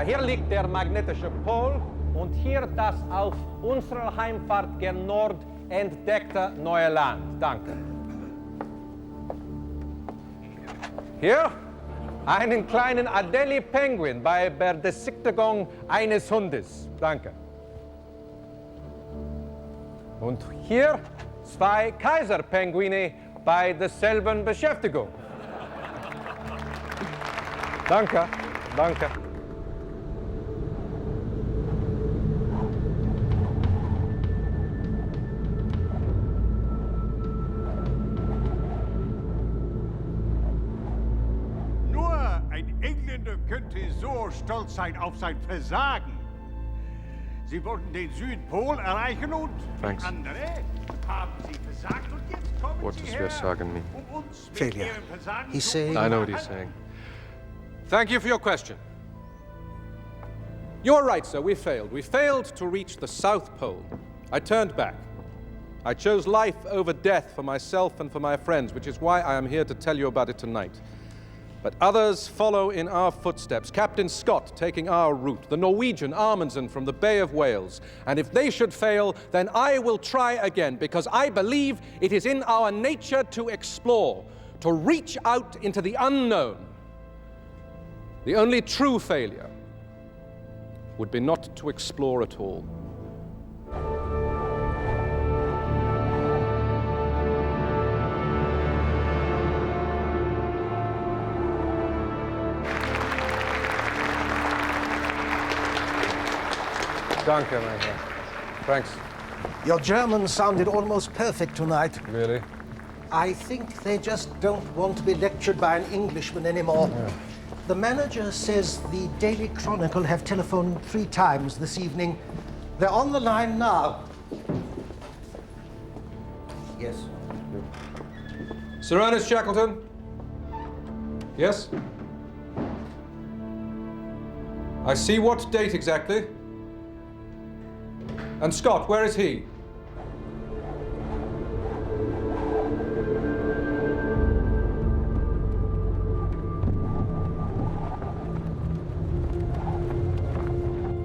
hier liegt der magnetische Pol und hier das auf unserer Heimfahrt gen Nord entdeckte neue Land. Danke. Hier einen kleinen Adelie-Penguin bei der Besichtigung eines Hundes. Danke. Und hier 2 Kaiserpinguine bei derselben Beschäftigung. Danke, danke. Nur ein Engländer könnte so stolz sein auf sein Versagen. Sie wollten den Südpol erreichen und Thanks. andere haben sie versagt und jetzt kommen What sie does her, Versagen mean? uns mit Failure. ihrem Versagen He's zu saying- I know what he's saying. Thank you for your question. You're right, sir. We failed. We failed to reach the South Pole. I turned back. I chose life over death for myself and for my friends, which is why I am here to tell you about it tonight. But others follow in our footsteps. Captain Scott taking our route, the Norwegian Amundsen from the Bay of Wales. And if they should fail, then I will try again, because I believe it is in our nature to explore, to reach out into the unknown. The only true failure would be not to explore at all. Danke, mein Herr. Thanks. Your German sounded almost perfect tonight. Really? I think they just don't want to be lectured by an Englishman anymore. The manager says the Daily Chronicle have telephoned 3 times this evening. They're on the line now. Yes. Sir Ernest Shackleton? Yes? I see. What date exactly? And Scott, where is he?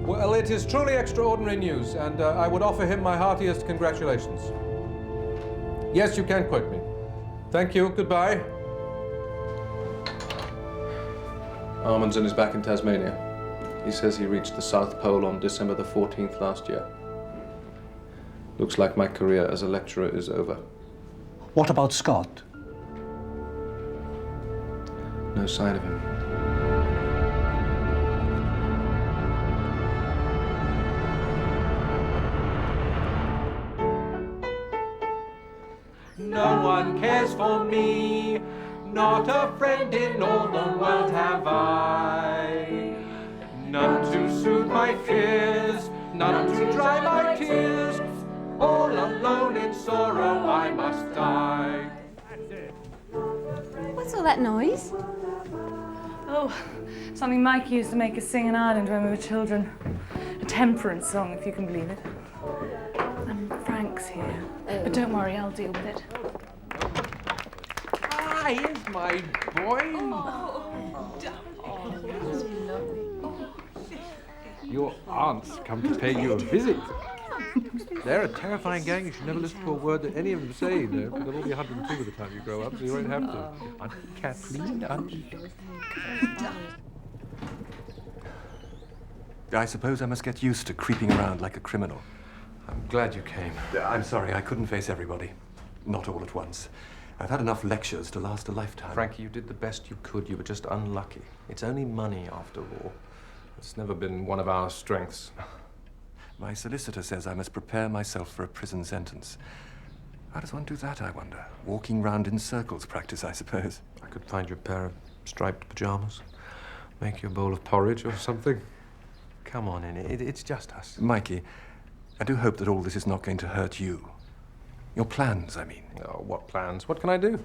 Well, it is truly extraordinary news, and I would offer him my heartiest congratulations. Yes, you can quote me. Thank you. Goodbye. Amundsen is back in Tasmania. He says he reached the South Pole on December the 14th last year. Looks like my career as a lecturer is over. What about Scott? No sign of him. No one cares for me, not a friend in all the world have I. None to soothe my fears, none to dry my tears. All alone in sorrow I must die. What's all that noise? Oh, something Mike used to make us sing in Ireland when we were children. A temperance song, if you can believe it. And Frank's here. But don't worry, I'll deal with it. Ah, here's my boy. Your aunt's come to pay you a visit. They're a terrifying gang. You should never listen to a word that any of them say, though, because they'll all be 102 by the time you grow up, so you won't have to. Aunt Kathleen, Auntie. I suppose I must get used to creeping around like a criminal. I'm glad you came. I'm sorry, I couldn't face everybody. Not all at once. I've had enough lectures to last a lifetime. Frankie, you did the best you could. You were just unlucky. It's only money, after all. It's never been one of our strengths. My solicitor says I must prepare myself for a prison sentence. How does one do that, I wonder? Walking round in circles practice, I suppose. I could find you a pair of striped pajamas. Make you a bowl of porridge or something. Come on in, it's just us. Mikey, I do hope that all this is not going to hurt you. Your plans, I mean. Oh, what plans? What can I do?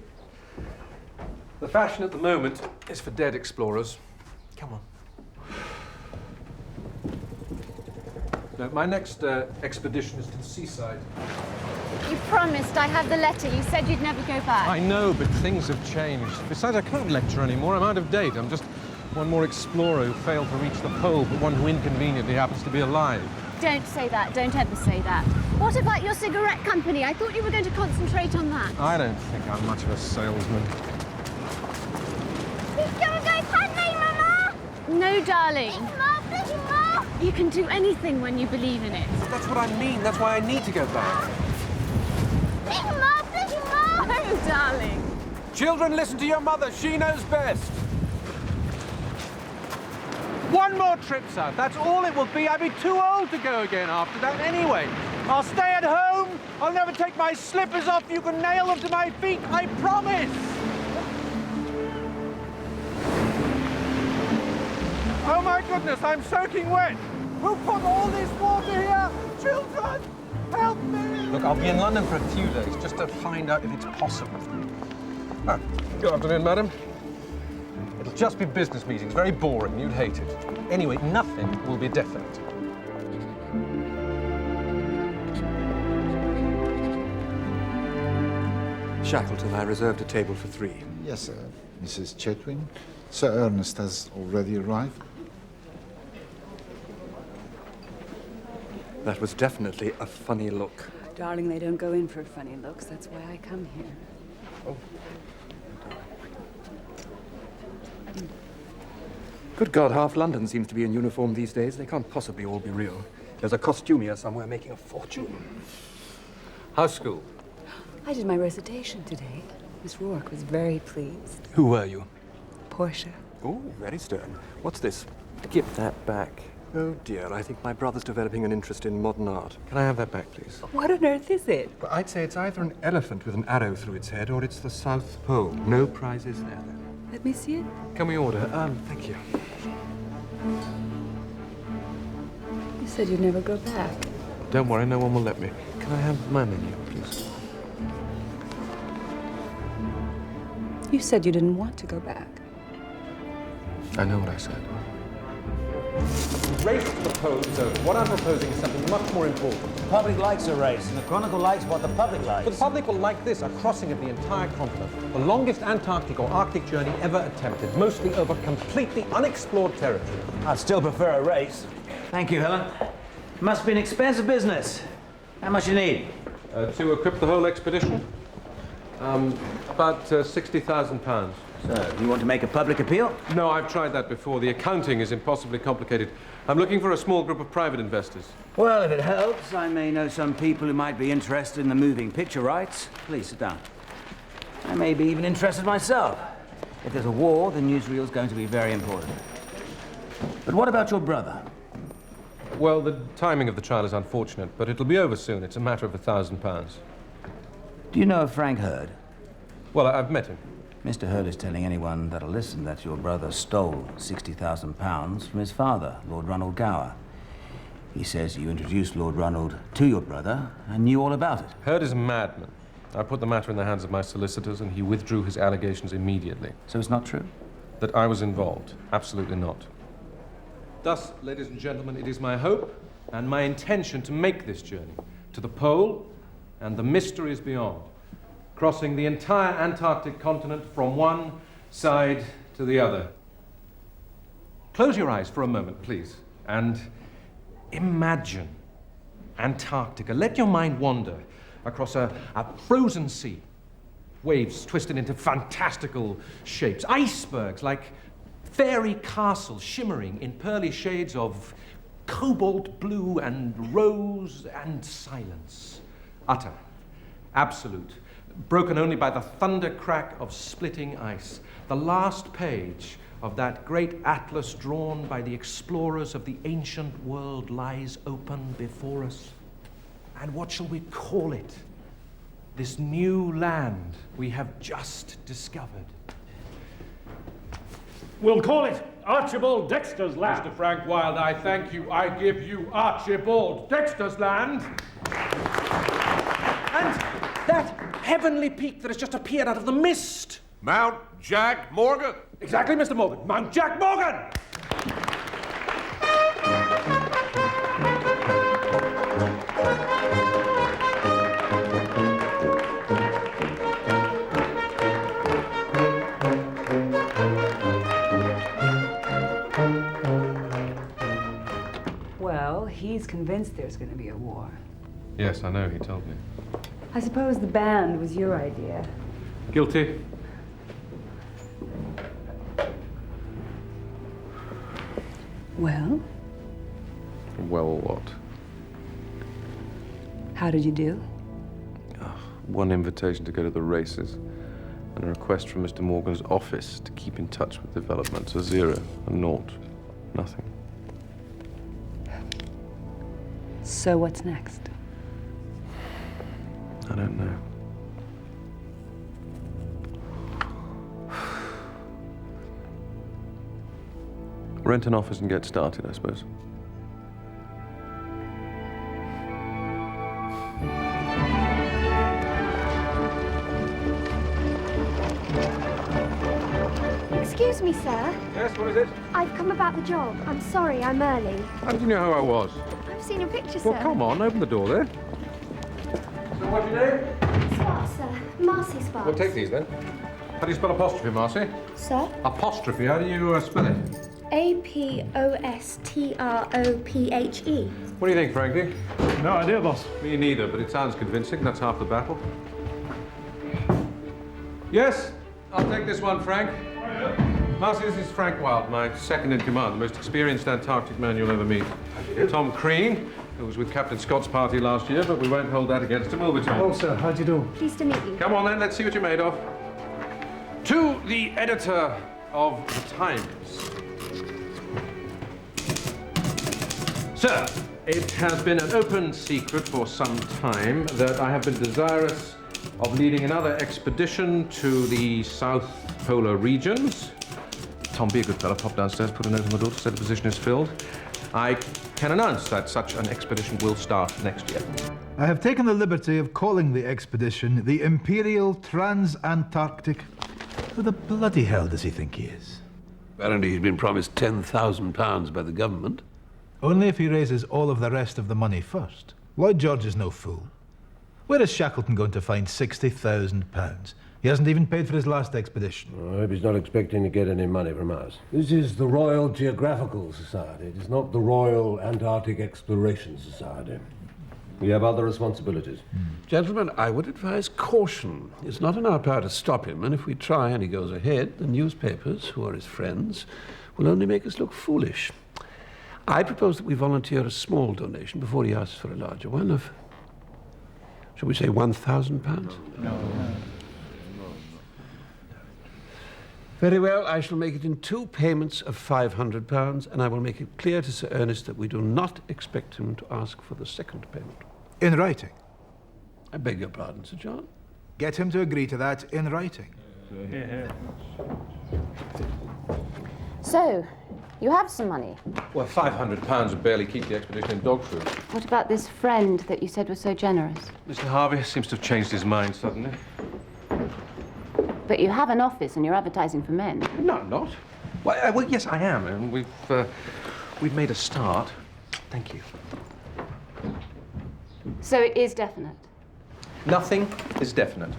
The fashion at the moment is for dead explorers. Come on. No, my next expedition is to the seaside. You promised. I had the letter. You said you'd never go back. I know, but things have changed. Besides, I can't lecture anymore. I'm out of date. I'm just One more explorer who failed to reach the pole, but one who inconveniently happens to be alive. Don't say that. Don't ever say that. What about your cigarette company? I thought you were going to concentrate on that. I don't think I'm much of a salesman. Please go and go Padme, Mama! No, darling. Please, Ma, please, Ma! You can do anything when you believe in it. That's what I mean. That's why I need to go back. Please, Ma, please, Ma! No, darling. Children, listen to your mother. She knows best. One more trip south. That's all it will be. I'd be too old to go again after that anyway. I'll stay at home. I'll never take my slippers off. You can nail them to my feet. I promise. Oh, my goodness. I'm soaking wet. Who put all this water here? Children, help me. Look, I'll be in London for a few days just to find out if it's possible. Good afternoon, madam. It'll just be business meetings, very boring. You'd hate it. Anyway, nothing will be definite. Shackleton, I reserved a table for 3. Yes, sir. Mrs. Chetwin. Sir Ernest has already arrived. That was definitely a funny look. Darling, they don't go in for funny looks. That's why I come here. Oh. Good God, half London seems to be in uniform these days. They can't possibly all be real. There's a costumier somewhere making a fortune. How's school? I did my recitation today. Miss Rourke was very pleased. Who were you? Portia. Oh, very stern. What's this? Give that back. Oh, dear, I think my brother's developing an interest in modern art. Can I have that back, please? What on earth is it? Well, I'd say it's either an elephant with an arrow through its head or it's the South Pole. No prizes there, then. Let me see it. Can we order? Thank you. You said you'd never go back. Don't worry, no one will let me. Can I have my menu, please? You said you didn't want to go back. I know what I said. Race to the pole is over. What I'm proposing is something much more important. The public likes a race, and the Chronicle likes what the public likes. The public will like this, a crossing of the entire continent. The longest Antarctic or Arctic journey ever attempted, mostly over completely unexplored territory. I'd still prefer a race. Thank you, Helen. Must be an expensive business. How much you need? To equip the whole expedition? About £60,000. So, you want to make a public appeal? No, I've tried that before. The accounting is impossibly complicated. I'm looking for a small group of private investors. Well, if it helps, I may know some people who might be interested in the moving picture rights. Please sit down. I may be even interested myself. If there's a war, the newsreel's going to be very important. But what about your brother? Well, the timing of the trial is unfortunate, but it'll be over soon. It's a matter of £1,000. Do you know of Frank Hurd? Well, I've met him. Mr. Hurd is telling anyone that'll listen that your brother stole £60,000 from his father, Lord Ronald Gower. He says you introduced Lord Ronald to your brother and knew all about it. Hurd is a madman. I put the matter in the hands of my solicitors, and he withdrew his allegations immediately. So it's not true? That I was involved. Absolutely not. Thus, ladies and gentlemen, it is my hope and my intention to make this journey to the pole and the mysteries beyond, crossing the entire Antarctic continent from one side to the other. Close your eyes for a moment, please, and imagine Antarctica. Let your mind wander across a frozen sea, waves twisted into fantastical shapes, icebergs like fairy castles shimmering in pearly shades of cobalt blue and rose and silence. Utter, absolute, broken only by the thunder crack of splitting ice. The last page of that great atlas drawn by the explorers of the ancient world lies open before us. And what shall we call it? This new land we have just discovered. We'll call it Archibald Dexter's Land. Mr. Frank Wilde, I thank you. I give you Archibald Dexter's Land. And that heavenly peak that has just appeared out of the mist. Mount Jack Morgan. Exactly, Mr. Morgan. Mount Jack Morgan! Well, he's convinced there's going to be a war. Yes, I know, he told me. I suppose the band was your idea. Guilty. Well, Well, what? how did you do? One invitation to go to the races, and a request from Mr. Morgan's office to keep in touch with developments. A 0, a 0, nothing. So what's next? I don't know. Rent an office and get started, I suppose. Excuse me, sir. Yes, what is it? I've come about the job. I'm sorry, I'm early. How did you know who I was? I've seen your picture, sir. Well, come on, open the door there. So what's your name? Sparks, sir. Marcy Sparks. Well, take these then. How do you spell apostrophe, Marcy? Sir? Apostrophe, how do you spell it? Apostrophephe. What do you think, Frankie? No idea, boss. Me neither, but it sounds convincing. That's half the battle. Yes, I'll take this one, Frank. Marcy, this is Frank Wilde, my second in command, the most experienced Antarctic man you'll ever meet. Tom Crean, who was with Captain Scott's party last year, but we won't hold that against him, will we, Tom? Oh, sir, how'd you do? Pleased to meet you. Come on, then, let's see what you're made of. To the editor of The Times. Sir, it has been an open secret for some time that I have been desirous of leading another expedition to the South Polar regions. Tom, be a good fellow, pop downstairs, put a note on the door to say the position is filled. I can announce that such an expedition will start next year. I have taken the liberty of calling the expedition the Imperial Trans-Antarctic. Who the bloody hell does he think he is? Apparently he's been promised £10,000 by the government. Only if he raises all of the rest of the money first. Lloyd George is no fool. Where is Shackleton going to find £60,000? He hasn't even paid for his last expedition. I hope he's not expecting to get any money from us. This is the Royal Geographical Society. It is not the Royal Antarctic Exploration Society. We have other responsibilities. Gentlemen, I would advise caution. It's not in our power to stop him, and if we try and he goes ahead, the newspapers, who are his friends, will only make us look foolish. I propose that we volunteer a small donation before he asks for a larger one of, shall we say, £1,000? No. Very well, I shall make it in 2 payments of £500, and I will make it clear to Sir Ernest that we do not expect him to ask for the second payment. In writing? I beg your pardon, Sir John? Get him to agree to that in writing. So, you have some money. Well, £500 would barely keep the expedition in dog food. What about this friend that you said was so generous? Mr. Harvey seems to have changed his mind suddenly. But you have an office and you're advertising for men. No, I'm not. Well, yes, I am, and we've made a start. Thank you. So it is definite? Nothing is definite.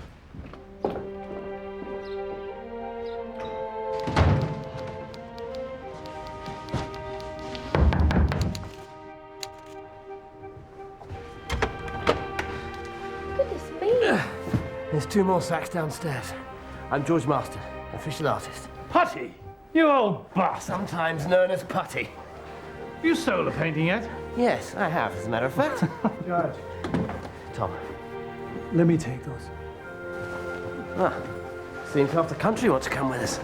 Goodness me. There's 2 more sacks downstairs. I'm George Marston, official artist. Putty? You old bastard. Sometimes known as Putty. Have you sold a painting yet? Yes, I have, as a matter of fact. George. Tom. Let me take those. Seems half the country wants to come with us.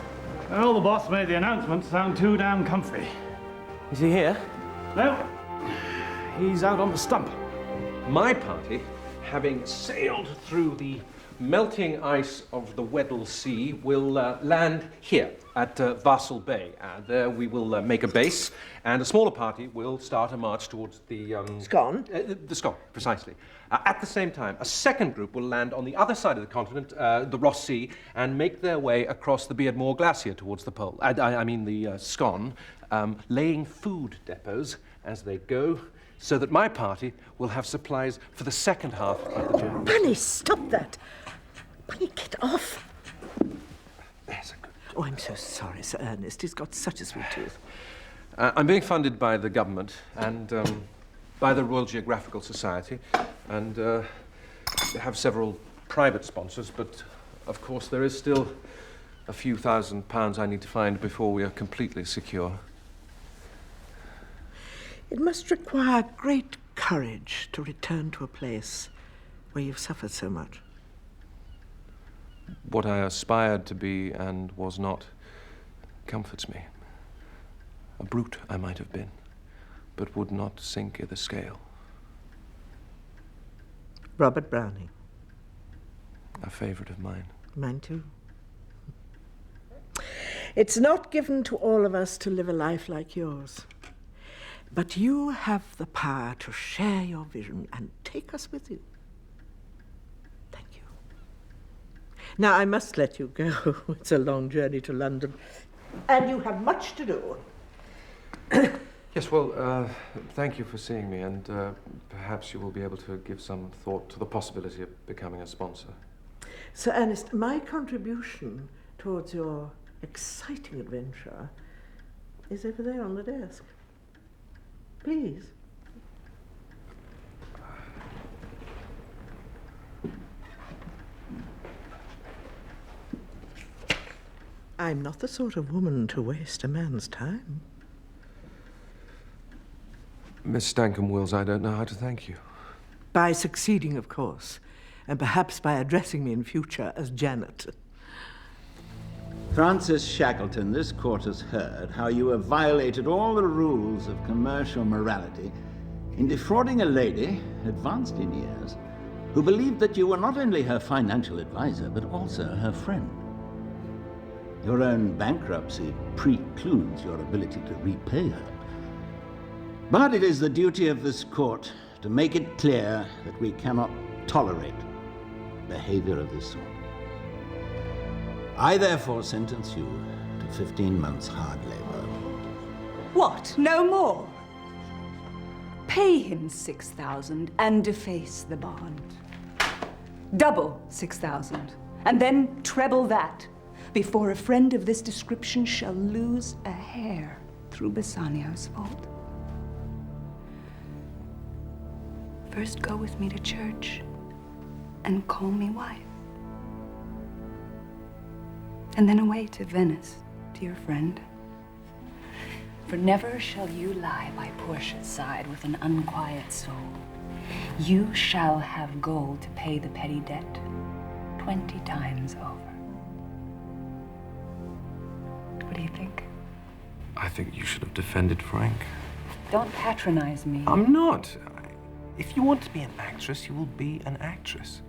Well, the boss made the announcement sound too damn comfy. Is he here? No. He's out on the stump. My party, having sailed through the melting ice of the Weddell Sea, will land here at Vassal Bay. There we will make a base, and a smaller party will start a march towards the... Scone? The Scone, precisely. At the same time, a second group will land on the other side of the continent, the Ross Sea, and make their way across the Beardmore Glacier towards the pole. I mean the Scone, laying food depots as they go, so that my party will have supplies for the second half of the journey. Bunny, stop that! Bunny, get off! There's a good... Oh, I'm so sorry, Sir Ernest. He's got such a sweet tooth. I'm being funded by the government and by the Royal Geographical Society, and have several private sponsors, but of course there is still a few £1,000s I need to find before we are completely secure. It must require great courage to return to a place where you've suffered so much. What I aspired to be and was not comforts me. A brute I might have been, but would not sink i' the scale. Robert Browning. A favourite of mine. Mine too. It's not given to all of us to live a life like yours. But you have the power to share your vision and take us with you. Thank you. Now, I must let you go. It's a long journey to London. And you have much to do. Yes, well, thank you for seeing me, and perhaps you will be able to give some thought to the possibility of becoming a sponsor. Sir Ernest, my contribution towards your exciting adventure is over there on the desk. Please. I'm not the sort of woman to waste a man's time. Miss Stankham-Wills, I don't know how to thank you. By succeeding, of course, and perhaps by addressing me in future as Janet. Francis Shackleton, this court has heard how you have violated all the rules of commercial morality in defrauding a lady, advanced in years, who believed that you were not only her financial advisor, but also her friend. Your own bankruptcy precludes your ability to repay her. But it is the duty of this court to make it clear that we cannot tolerate behavior of this sort. I therefore sentence you to 15 months hard labor. What? No more? Pay him 6,000 and deface the bond. Double 6,000, and then treble that, before a friend of this description shall lose a hair through Bassanio's fault. First go with me to church and call me wife. And then away to Venice, to your friend. For never shall you lie by Portia's side with an unquiet soul. You shall have gold to pay the petty debt 20 times over. What do you think? I think you should have defended Frank. Don't patronize me. I'm not. If you want to be an actress, you will be an actress.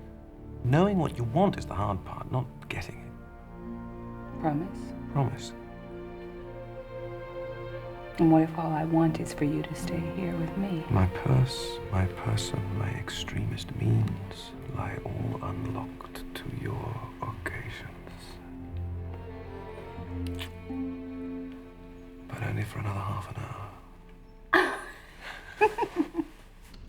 Knowing what you want is the hard part, not getting it. Promise? Promise. And what if all I want is for you to stay here with me? My purse, my person, my extremist means lie all unlocked to your occasions. But only for another half an hour.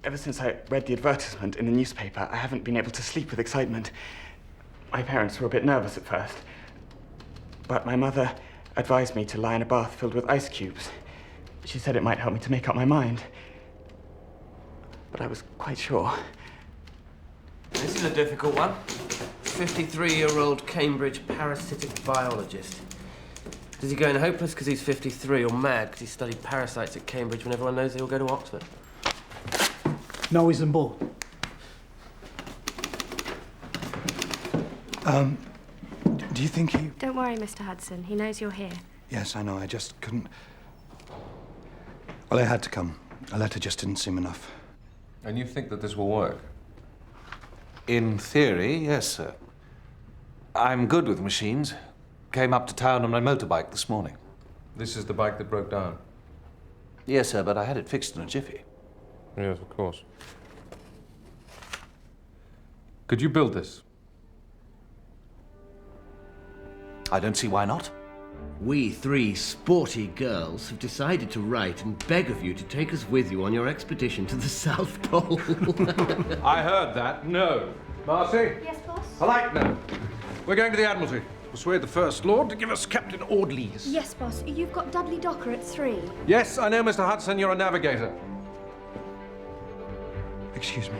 Ever since I read the advertisement in the newspaper, I haven't been able to sleep with excitement. My parents were a bit nervous at first, but my mother advised me to lie in a bath filled with ice cubes. She said it might help me to make up my mind. But I was quite sure. This is a difficult one. 53-year-old Cambridge parasitic biologist. Does he go in hopeless because he's 53 or mad because he studied parasites at Cambridge when everyone knows they all go to Oxford? No, he's on board. Do you think he... Don't worry, Mr. Hudson. He knows you're here. Yes, I know. I just couldn't... Well, I had to come. A letter just didn't seem enough. And you think that this will work? In theory, yes, sir. I'm good with machines. Came up to town on my motorbike this morning. This is the bike that broke down? Yes, sir, but I had it fixed in a jiffy. Yes, of course. Could you build this? I don't see why not. We three sporty girls have decided to write and beg of you to take us with you on your expedition to the South Pole. I heard that. No. Marcy? Yes, boss? Polite no. We're going to the Admiralty. persuade the First Lord to give us Captain Audley's. Yes, boss. You've got Dudley Docker at 3. Yes, I know, Mr. Hudson, you're a navigator. Excuse me.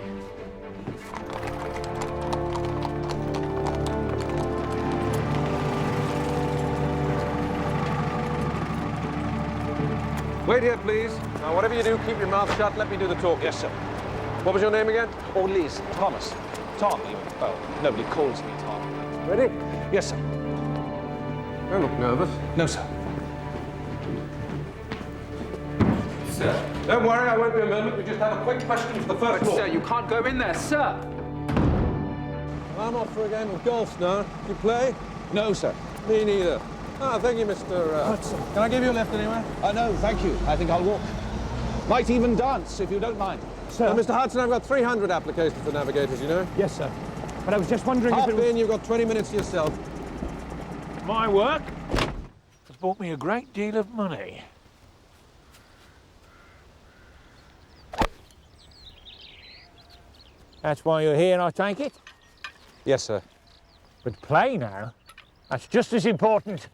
Wait here, please. Now, whatever you do, keep your mouth shut. Let me do the talking. Yes, sir. What was your name again? Audley's Thomas. Tom, even. Well, nobody calls me Tom. Ready? Yes, sir. Don't look nervous. No, sir. Sir. Don't worry, I won't be a moment. We just have a quick question for the First Lord. Sir, you can't go in there, sir. I'm off for a game of golf now. You play? No, sir. Me neither. Ah, thank you, Mr. Hudson. Can I give you a lift anywhere? No, thank you. I think I'll walk. Might even dance, if you don't mind. Sir. Mr. Hudson, I've got 300 applications for navigators, you know? Yes, sir. But I was just wondering Hop if it was... in, you've got 20 minutes to yourself. My work has brought me a great deal of money. That's why you're here, I take it? Yes, sir. But play now, that's just as important.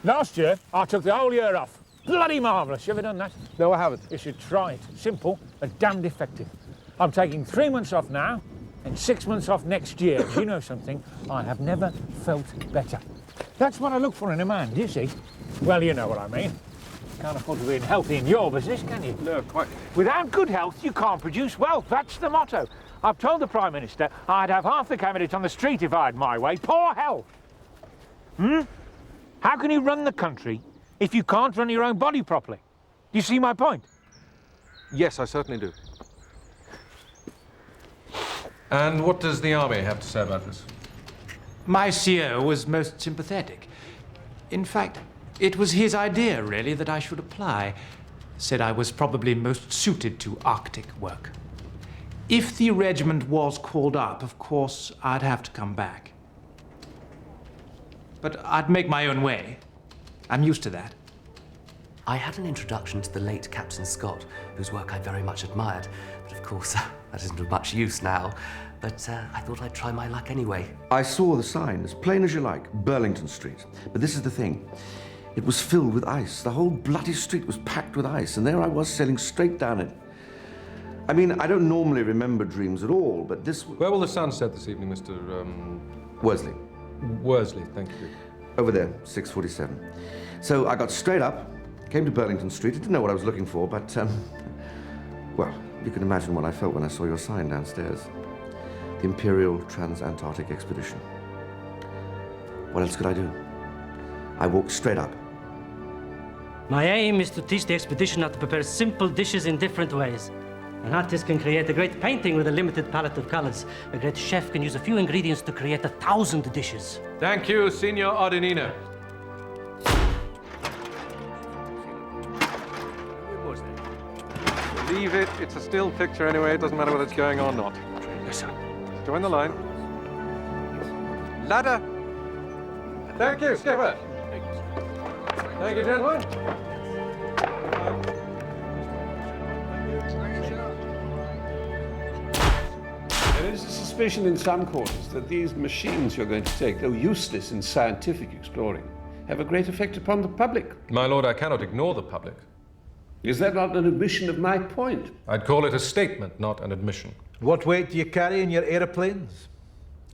Last year, I took the whole year off. Bloody marvellous. You ever done that? No, I haven't. You should try it. Simple, but damned effective. I'm taking 3 months off now and 6 months off next year. Do you know something? I have never felt better. That's what I look for in a man, do you see? Well, you know what I mean. Can't afford to be unhealthy in your business, can you? No, quite. Without good health, you can't produce wealth. That's the motto. I've told the Prime Minister I'd have half the candidates on the street if I had my way. Poor health. How can you run the country if you can't run your own body properly? Do you see my point? Yes, I certainly do. And what does the army have to say about this? My CO was most sympathetic. In fact, it was his idea, really, that I should apply. Said I was probably most suited to Arctic work. If the regiment was called up, of course, I'd have to come back. But I'd make my own way. I'm used to that. I had an introduction to the late Captain Scott, whose work I very much admired. But of course, that isn't of much use now. But I thought I'd try my luck anyway. I saw the sign, as plain as you like, Burlington Street. But this is the thing. It was filled with ice. The whole bloody street was packed with ice, and there I was sailing straight down it. I mean, I don't normally remember dreams at all, but this... Where will the sun set this evening, Mr. Worsley. Worsley, thank you. Over there, 6:47. So I got straight up, came to Burlington Street. I didn't know what I was looking for, but, well, you can imagine what I felt when I saw your sign downstairs. The Imperial Trans-Antarctic Expedition. What else could I do? I walked straight up. My aim is to teach the expedition how to prepare simple dishes in different ways. An artist can create a great painting with a limited palette of colors. A great chef can use a few ingredients to create 1,000 dishes. Thank you, Signor Ordinino. Leave it. It's a still picture anyway. It doesn't matter whether it's going on or not. Listen. Join the line. Ladder. Thank you, skipper. Thank you, gentlemen. There is a suspicion in some quarters that these machines you're going to take, though useless in scientific exploring, have a great effect upon the public. My lord, I cannot ignore the public. Is that not an admission of my point? I'd call it a statement, not an admission. What weight do you carry in your aeroplanes?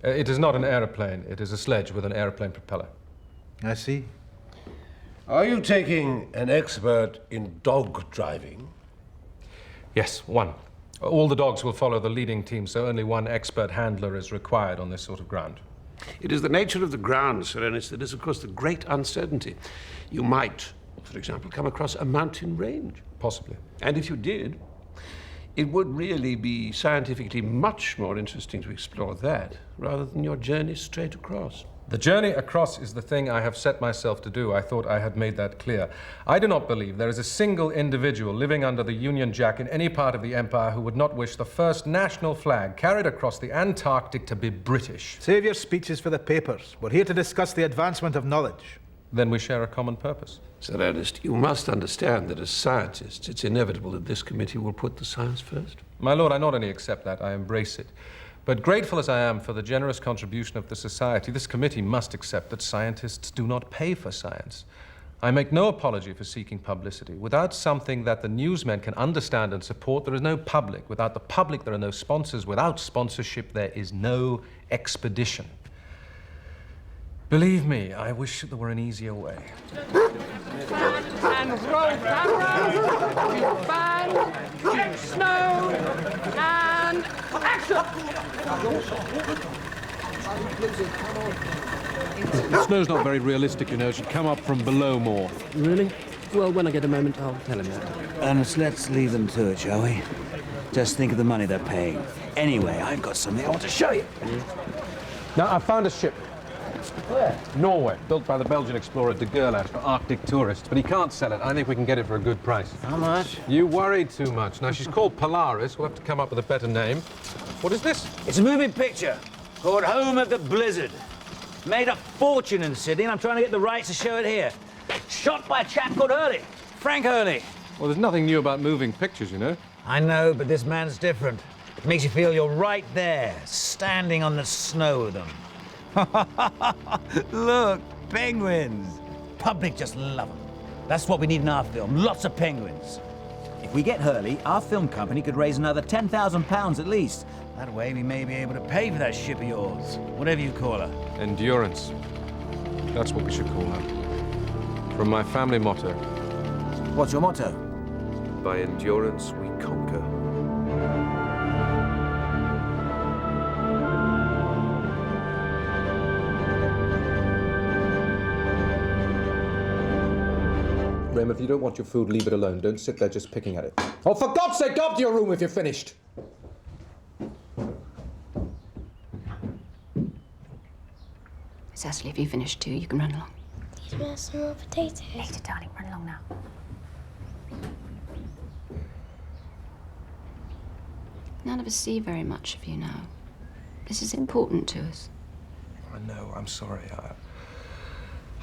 It is not an aeroplane. It is a sledge with an aeroplane propeller. I see. Are you taking an expert in dog driving? Yes, one. All the dogs will follow the leading team, so only one expert handler is required on this sort of ground. It is the nature of the ground, Sir Ernest, that is, of course, the great uncertainty. You might, for example, come across a mountain range. Possibly. And if you did, it would really be scientifically much more interesting to explore that rather than your journey straight across. The journey across is the thing I have set myself to do. I thought I had made that clear. I do not believe there is a single individual living under the Union Jack in any part of the Empire who would not wish the first national flag carried across the Antarctic to be British. Save your speeches for the papers. We're here to discuss the advancement of knowledge. Then we share a common purpose. Sir Ernest, you must understand that as scientists, it's inevitable that this committee will put the science first. My lord, I not only accept that, I embrace it. But grateful as I am for the generous contribution of the society, this committee must accept that scientists do not pay for science. I make no apology for seeking publicity. Without something that the newsmen can understand and support, there is no public. Without the public, there are no sponsors. Without sponsorship, there is no expedition. Believe me, I wish there were an easier way. And roll cameras, bang, snow, and action! The snow's not very realistic, you know. It should come up from below more. Really? Well, when I get a moment, I'll tell him that. Ernest, let's leave them to it, shall we? Just think of the money they're paying. Anyway, I've got something I want to show you. Now, I found a ship. Where? Norway, built by the Belgian explorer de Gerlache for Arctic tourists, but he can't sell it. I think we can get it for a good price. How much? You worry too much. Now, she's called Polaris. We'll have to come up with a better name. What is this? It's a moving picture called Home of the Blizzard. Made a fortune in Sydney, and I'm trying to get the rights to show it here. Shot by a chap called Hurley, Frank Hurley. Well, there's nothing new about moving pictures, you know. I know, but this man's different. It makes you feel you're right there, standing on the snow with them. Look, penguins. Public just love them. That's what we need in our film, lots of penguins. If we get Hurley, our film company could raise another £10,000 at least. That way we may be able to pay for that ship of yours, whatever you call her. Endurance. That's what we should call her. From my family motto. What's your motto? By endurance we conquer. Rem, if you don't want your food, leave it alone. Don't sit there just picking at it. Oh, for God's sake, go up to your room if you're finished. Cecily, if you finished too, you can run along. These were some more potatoes. Later, darling. Run along now. None of us see very much of you now. This is important to us. I know. I'm sorry.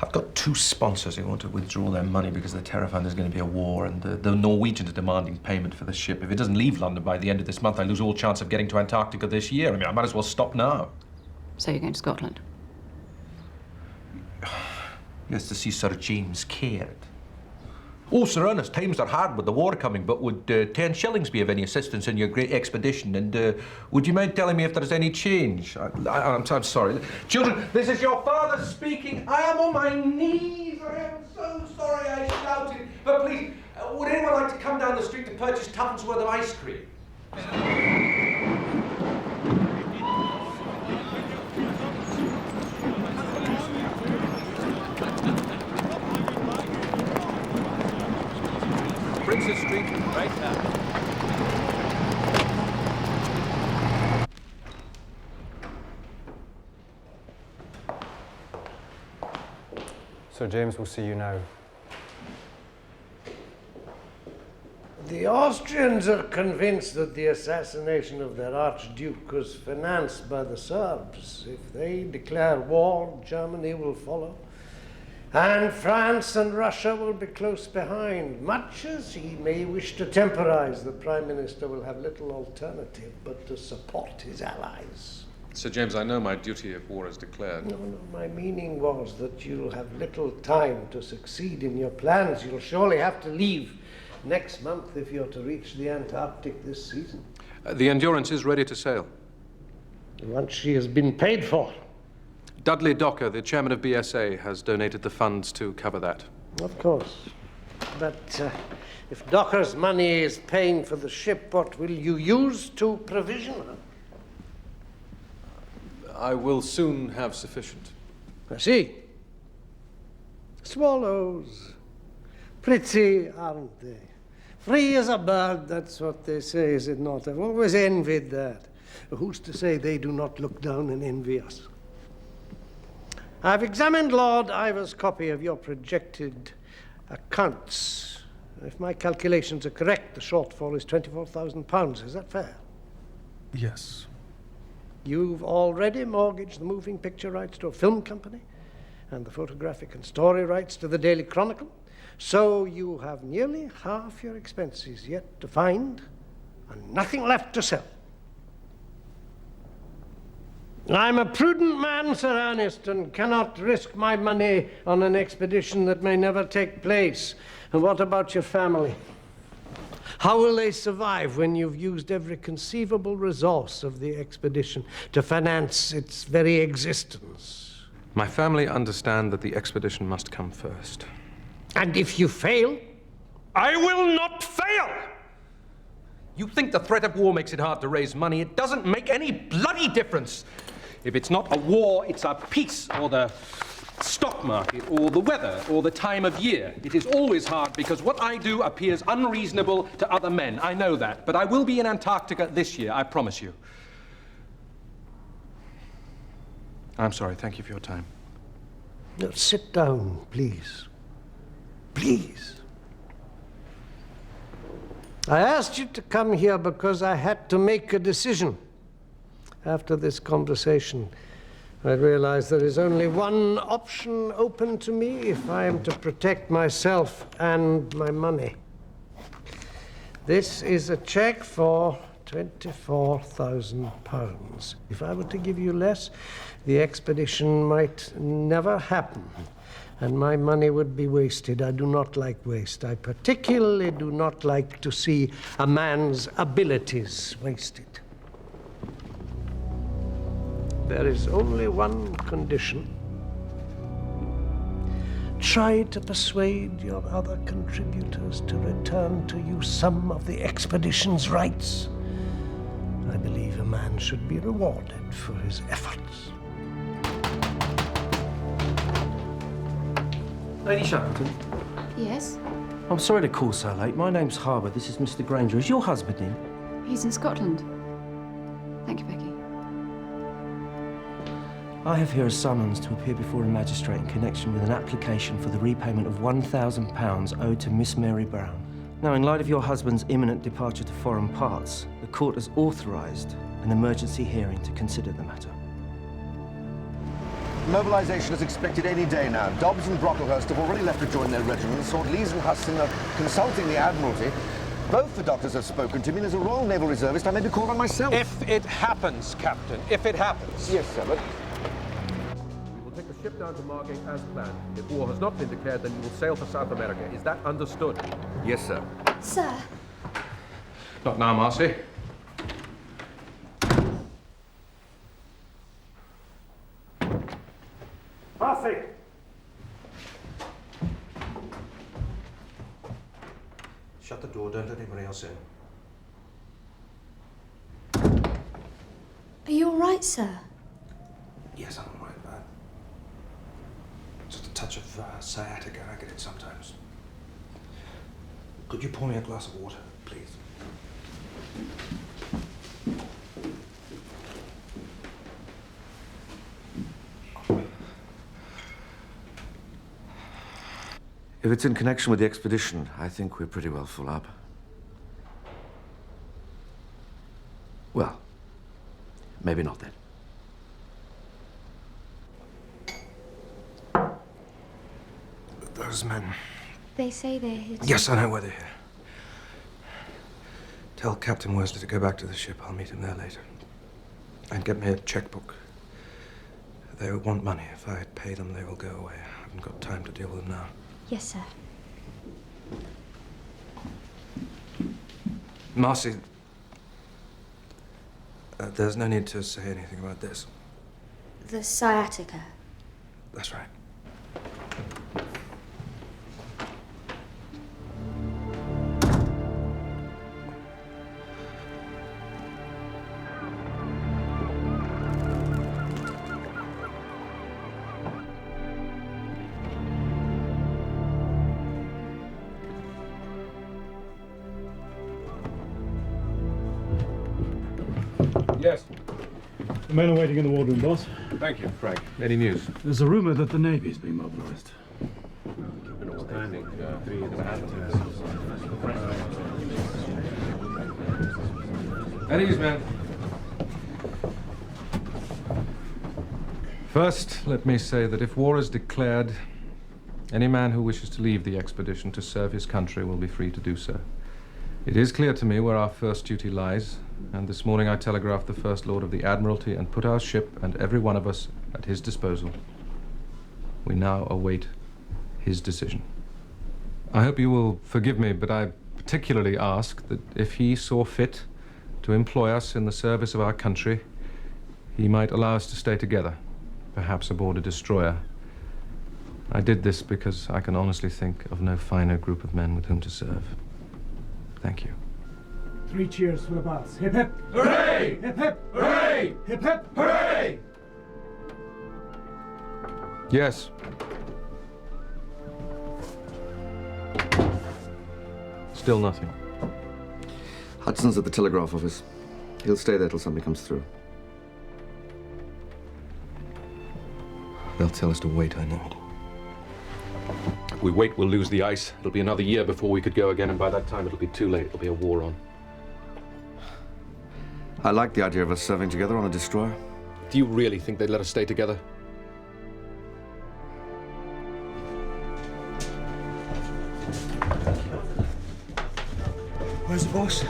I've got 2 sponsors who want to withdraw their money because they're terrified there's going to be a war, and the Norwegians are demanding payment for the ship. If it doesn't leave London by the end of this month, I lose all chance of getting to Antarctica this year. I mean, I might as well stop now. So you're going to Scotland? Yes, to see Sir James Caird. Oh, Sir Ernest, times are hard with the war coming, but would 10 shillings be of any assistance in your great expedition? And would you mind telling me if there's any change? I'm sorry. Children, this is your father speaking. I am on my knees. I am so sorry I shouted. But please, would anyone like to come down the street to purchase tuppence worth of ice cream? Princess Street, right now. Sir James will see you now. The Austrians are convinced that the assassination of their Archduke was financed by the Serbs. If they declare war, Germany will follow. And France and Russia will be close behind. Much as he may wish to temporize, the Prime Minister will have little alternative but to support his allies. Sir James, I know my duty if war is declared. No, my meaning was that you'll have little time to succeed in your plans. You'll surely have to leave next month if you're to reach the Antarctic this season. The Endurance is ready to sail. Once she has been paid for. Dudley Docker, the chairman of BSA, has donated the funds to cover that. Of course. But if Docker's money is paying for the ship, what will you use to provision her? I will soon have sufficient. I see. Swallows. Pretty, aren't they? Free as a bird, that's what they say, is it not? I've always envied that. Who's to say they do not look down and envy us? I've examined Lord Ivor's copy of your projected accounts. If my calculations are correct, the shortfall is £24,000. Is that fair? Yes. You've already mortgaged the moving picture rights to a film company and the photographic and story rights to the Daily Chronicle. So you have nearly half your expenses yet to find and nothing left to sell. I'm a prudent man, Sir Ernest, and cannot risk my money on an expedition that may never take place. And what about your family? How will they survive when you've used every conceivable resource of the expedition to finance its very existence? My family understand that the expedition must come first. And if you fail? I will not fail! You think the threat of war makes it hard to raise money? It doesn't make any bloody difference. If it's not a war, it's a peace, or the stock market, or the weather, or the time of year. It is always hard because what I do appears unreasonable to other men. I know that. But I will be in Antarctica this year, I promise you. I'm sorry. Thank you for your time. Now, sit down, please. Please. I asked you to come here because I had to make a decision. After this conversation, I realize there is only one option open to me if I am to protect myself and my money. This is a check for £24,000. If I were to give you less, the expedition might never happen, and my money would be wasted. I do not like waste. I particularly do not like to see a man's abilities wasted. There is only one condition. Try to persuade your other contributors to return to you some of the expedition's rights. I believe a man should be rewarded for his efforts. Lady Shackleton? Yes? I'm sorry to call so late. My name's Harbour. This is Mr. Granger. Is your husband in? He's in Scotland. Thank you, Becky. I have here a summons to appear before a magistrate in connection with an application for the repayment of £1,000 owed to Miss Mary Brown. Now, in light of your husband's imminent departure to foreign parts, the court has authorised an emergency hearing to consider the matter. Mobilisation is expected any day now. Dobbs and Brocklehurst have already left to join their regiments. Lord Lees and Huston are consulting the Admiralty. Both the doctors have spoken to me, and as a Royal Naval Reservist, I may be called on myself. If it happens, Captain, if it happens. Yes, sir, but... We will take the ship down to Margate as planned. If war has not been declared, then you will sail for South America. Is that understood? Yes, sir. Sir. Not now, Marcy. Marcy! Shut the door, don't let anybody else in. Are you all right, sir? Yes, I'm all right. Just a touch of sciatica. I get it sometimes. Could you pour me a glass of water, please? If it's in connection with the expedition, I think we're pretty well full up. Well, maybe not then. Those men. They say they're here to... Yes, I know where they're here. Tell Captain Worsley to go back to the ship. I'll meet him there later. And get me a checkbook. They want money. If I pay them, they will go away. I haven't got time to deal with them now. Yes, sir. Marcy, there's no need to say anything about this. The sciatica. That's right. Yes. The men are waiting in the wardroom, boss. Thank you, Frank. Any news? There's a rumour that the Navy's being mobilised. At ease, man. First, let me say that if war is declared, any man who wishes to leave the expedition to serve his country will be free to do so. It is clear to me where our first duty lies, And this morning I telegraphed the First Lord of the Admiralty and put our ship and every one of us at his disposal. We now await his decision. I hope you will forgive me, but I particularly ask that if he saw fit to employ us in the service of our country, he might allow us to stay together, perhaps aboard a destroyer. I did this because I can honestly think of no finer group of men with whom to serve. Thank you. 3 cheers for the boss. Hip hip! Hooray! Hip hip! Hooray! Hip hip! Hooray! Yes. Still nothing. Hudson's at the telegraph office. He'll stay there till somebody comes through. They'll tell us to wait, I know it. If we wait, we'll lose the ice. It'll be another year before we could go again, and by that time it'll be too late. There'll be a war on. I like the idea of us serving together on a destroyer. Do you really think they'd let us stay together? Where's the boss?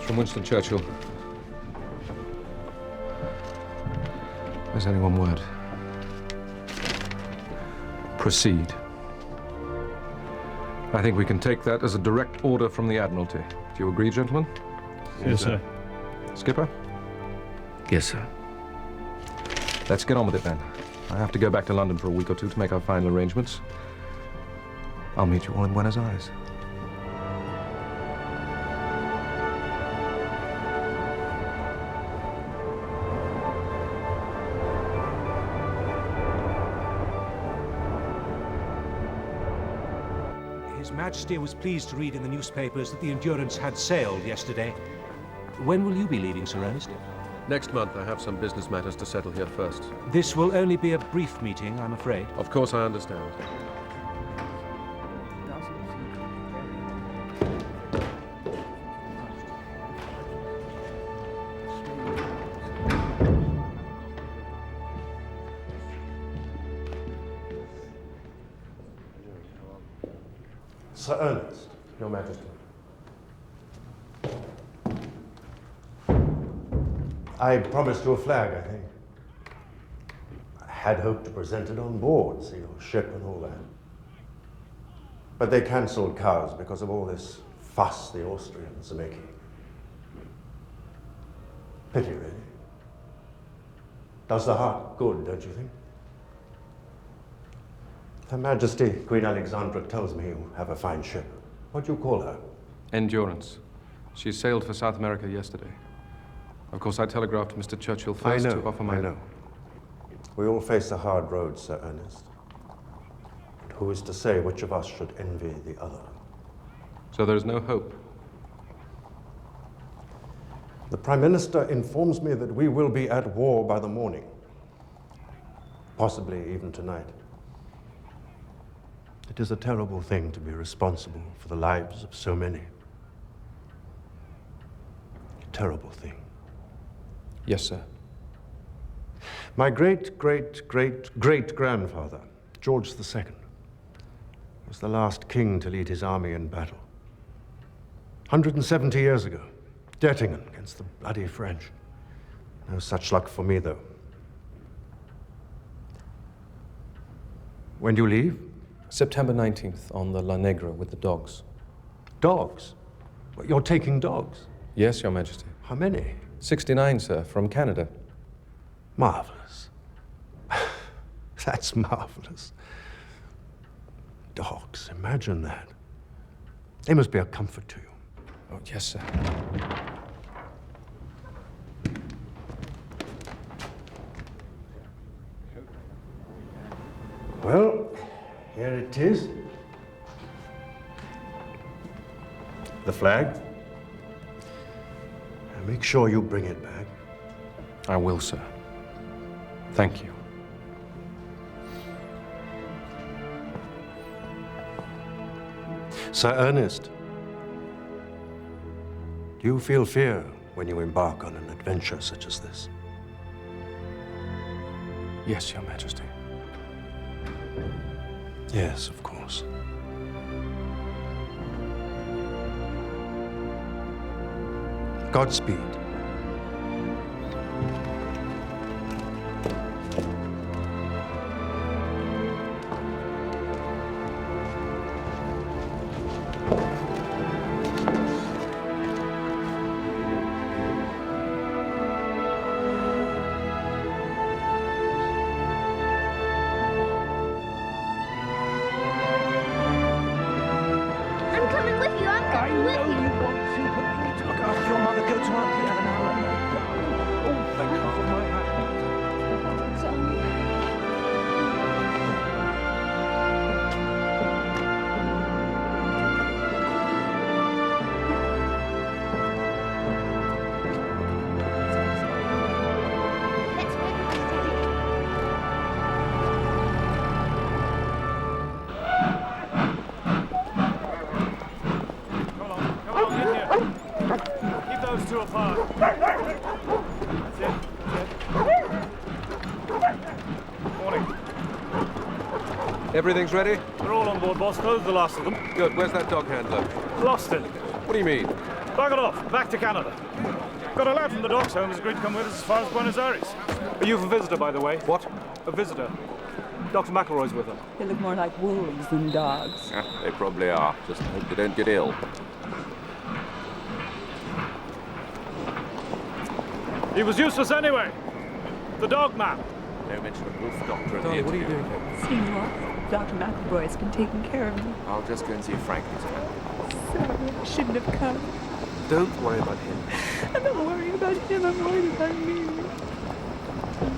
From Winston Churchill. Has anyone word? Proceed. I think we can take that as a direct order from the Admiralty. Do you agree, gentlemen? Yes, sir. Skipper? Yes, sir. Let's get on with it, then. I have to go back to London for a week or two to make our final arrangements. I'll meet you all in Buenos Aires. His Majesty was pleased to read in the newspapers that the Endurance had sailed yesterday. When will you be leaving, Sir Ernest? Next month. I have some business matters to settle here first. This will only be a brief meeting, I'm afraid. Of course, I understand. Sir Ernest. Your Majesty. I promised you a flag, I think. I had hoped to present it on board, see your ship and all that. But they cancelled Cowes because of all this fuss the Austrians are making. Pity, really. Does the heart good, don't you think? Her Majesty, Queen Alexandra, tells me you have a fine ship. What do you call her? Endurance. She sailed for South America yesterday. Of course, I telegraphed Mr. Churchill first to offer my... I know. We all face a hard road, Sir Ernest. But who is to say which of us should envy the other? So there is no hope? The Prime Minister informs me that we will be at war by the morning. Possibly even tonight. It is a terrible thing to be responsible for the lives of so many. A terrible thing. Yes, sir. My great-great-great-great-grandfather, George II, was the last king to lead his army in battle. 170 years ago, Dettingen against the bloody French. No such luck for me, though. When do you leave? September 19th on the La Negra with the dogs. Dogs? What, you're taking dogs? Yes, Your Majesty. How many? 69, sir, from Canada. Marvelous. That's marvelous. Dogs, imagine that. They must be a comfort to you. Oh, yes, sir. Well, here it is. The flag. And make sure you bring it back. I will, sir. Thank you. Sir Ernest, do you feel fear when you embark on an adventure such as this? Yes, Your Majesty. Yes, of course. Godspeed. I'm coming with you. I'm coming with you. Look after your mother. Go to Auntie Eleanor. Oh, thank you for my hat. Let's wait for Steady. Come on, in here. Keep those two apart. That's it. Morning. Everything's ready? They're all on board, boss. Those are the last of them. Good. Where's that dog handler? Lost it. What do you mean? Buggered off. Back to Canada. Got a lad from the docks home who's agreed to come with us as far as Buenos Aires. A youth visitor, by the way. What? A visitor. Dr. McElroy's with her. They look more like wolves than dogs. Yeah, they probably are. Just hope they don't get ill. He was useless anyway. The dog man. No mention of wolf doctor in the Darling, what are you interview. doing here? Seeing what? Dr. McElroy's been taking care of me. I'll just go and see if Frank is around. Sorry, I shouldn't have come. Don't worry about him. I'm not worried about him, I'm worried about me.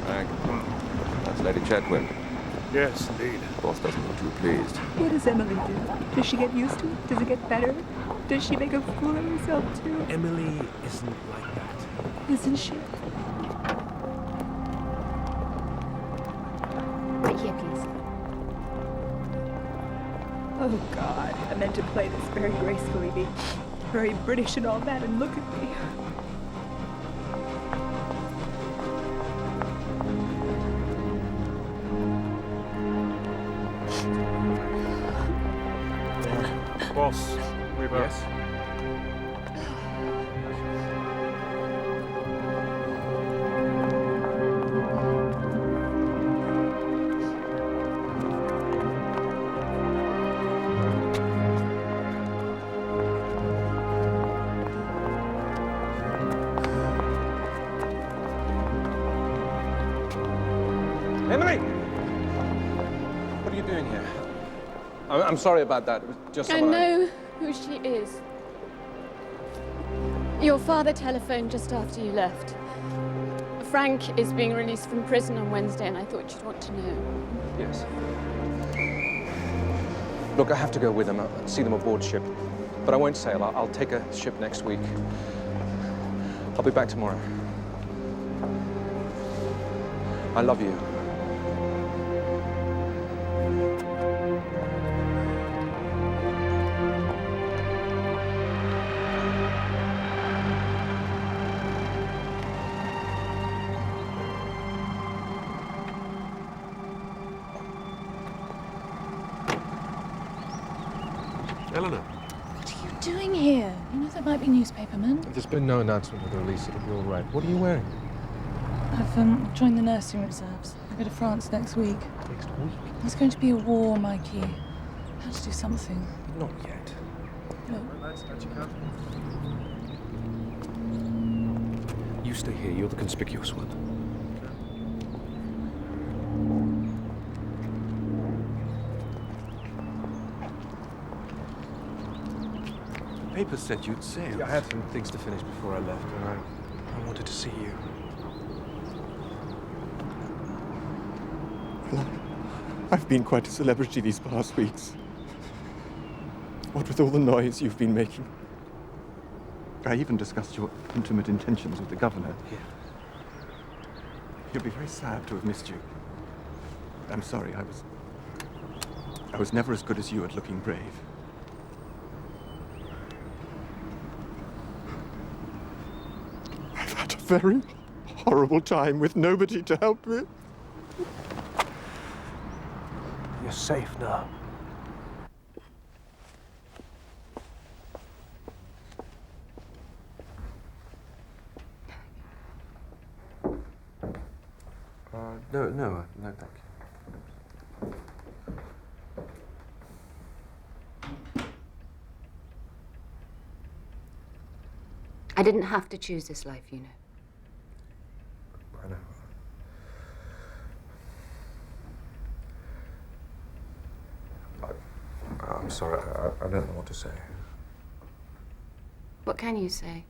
Frank. That's Lady Chetwynd. Yes, indeed. Boss doesn't look too pleased. What does Emily do? Does she get used to it? Does it get better? Does she make a fool of herself too? Emily isn't like that. Isn't she? Right here, please. Oh God, I meant to play this very gracefully, be very British and all that, and look at me. Boss, we've Yes? Emily! What are you doing here? I'm sorry about that. It was just I someone know who she is. Your father telephoned just after you left. Frank is being released from prison on Wednesday, and I thought you'd want to know. Yes. Look, I have to go with them. I'll see them aboard ship. But I won't sail. I'll take a ship next week. I'll be back tomorrow. I love you. Eleanor, What are you doing here? You know there might be newspapermen. there's been no announcement of the release. It'll be all right. What are you wearing? I've joined the nursing reserves. I go to France next week. Next week? There's going to be a war, Mikey. I have to do something. Not yet. No. You stay here. You're the conspicuous one. The paper said you'd sailed. I had some things to finish before I left, and I wanted to see you. Well, I've been quite a celebrity these past weeks. What with all the noise you've been making. I even discussed your intimate intentions with the governor. Yeah. He'll be very sad to have missed you. I'm sorry, I was never as good as you at looking brave. very horrible time with nobody to help me. You're safe now. No, thank you. I didn't have to choose this life, you know. I know. I'm sorry, I don't know what to say. What can you say?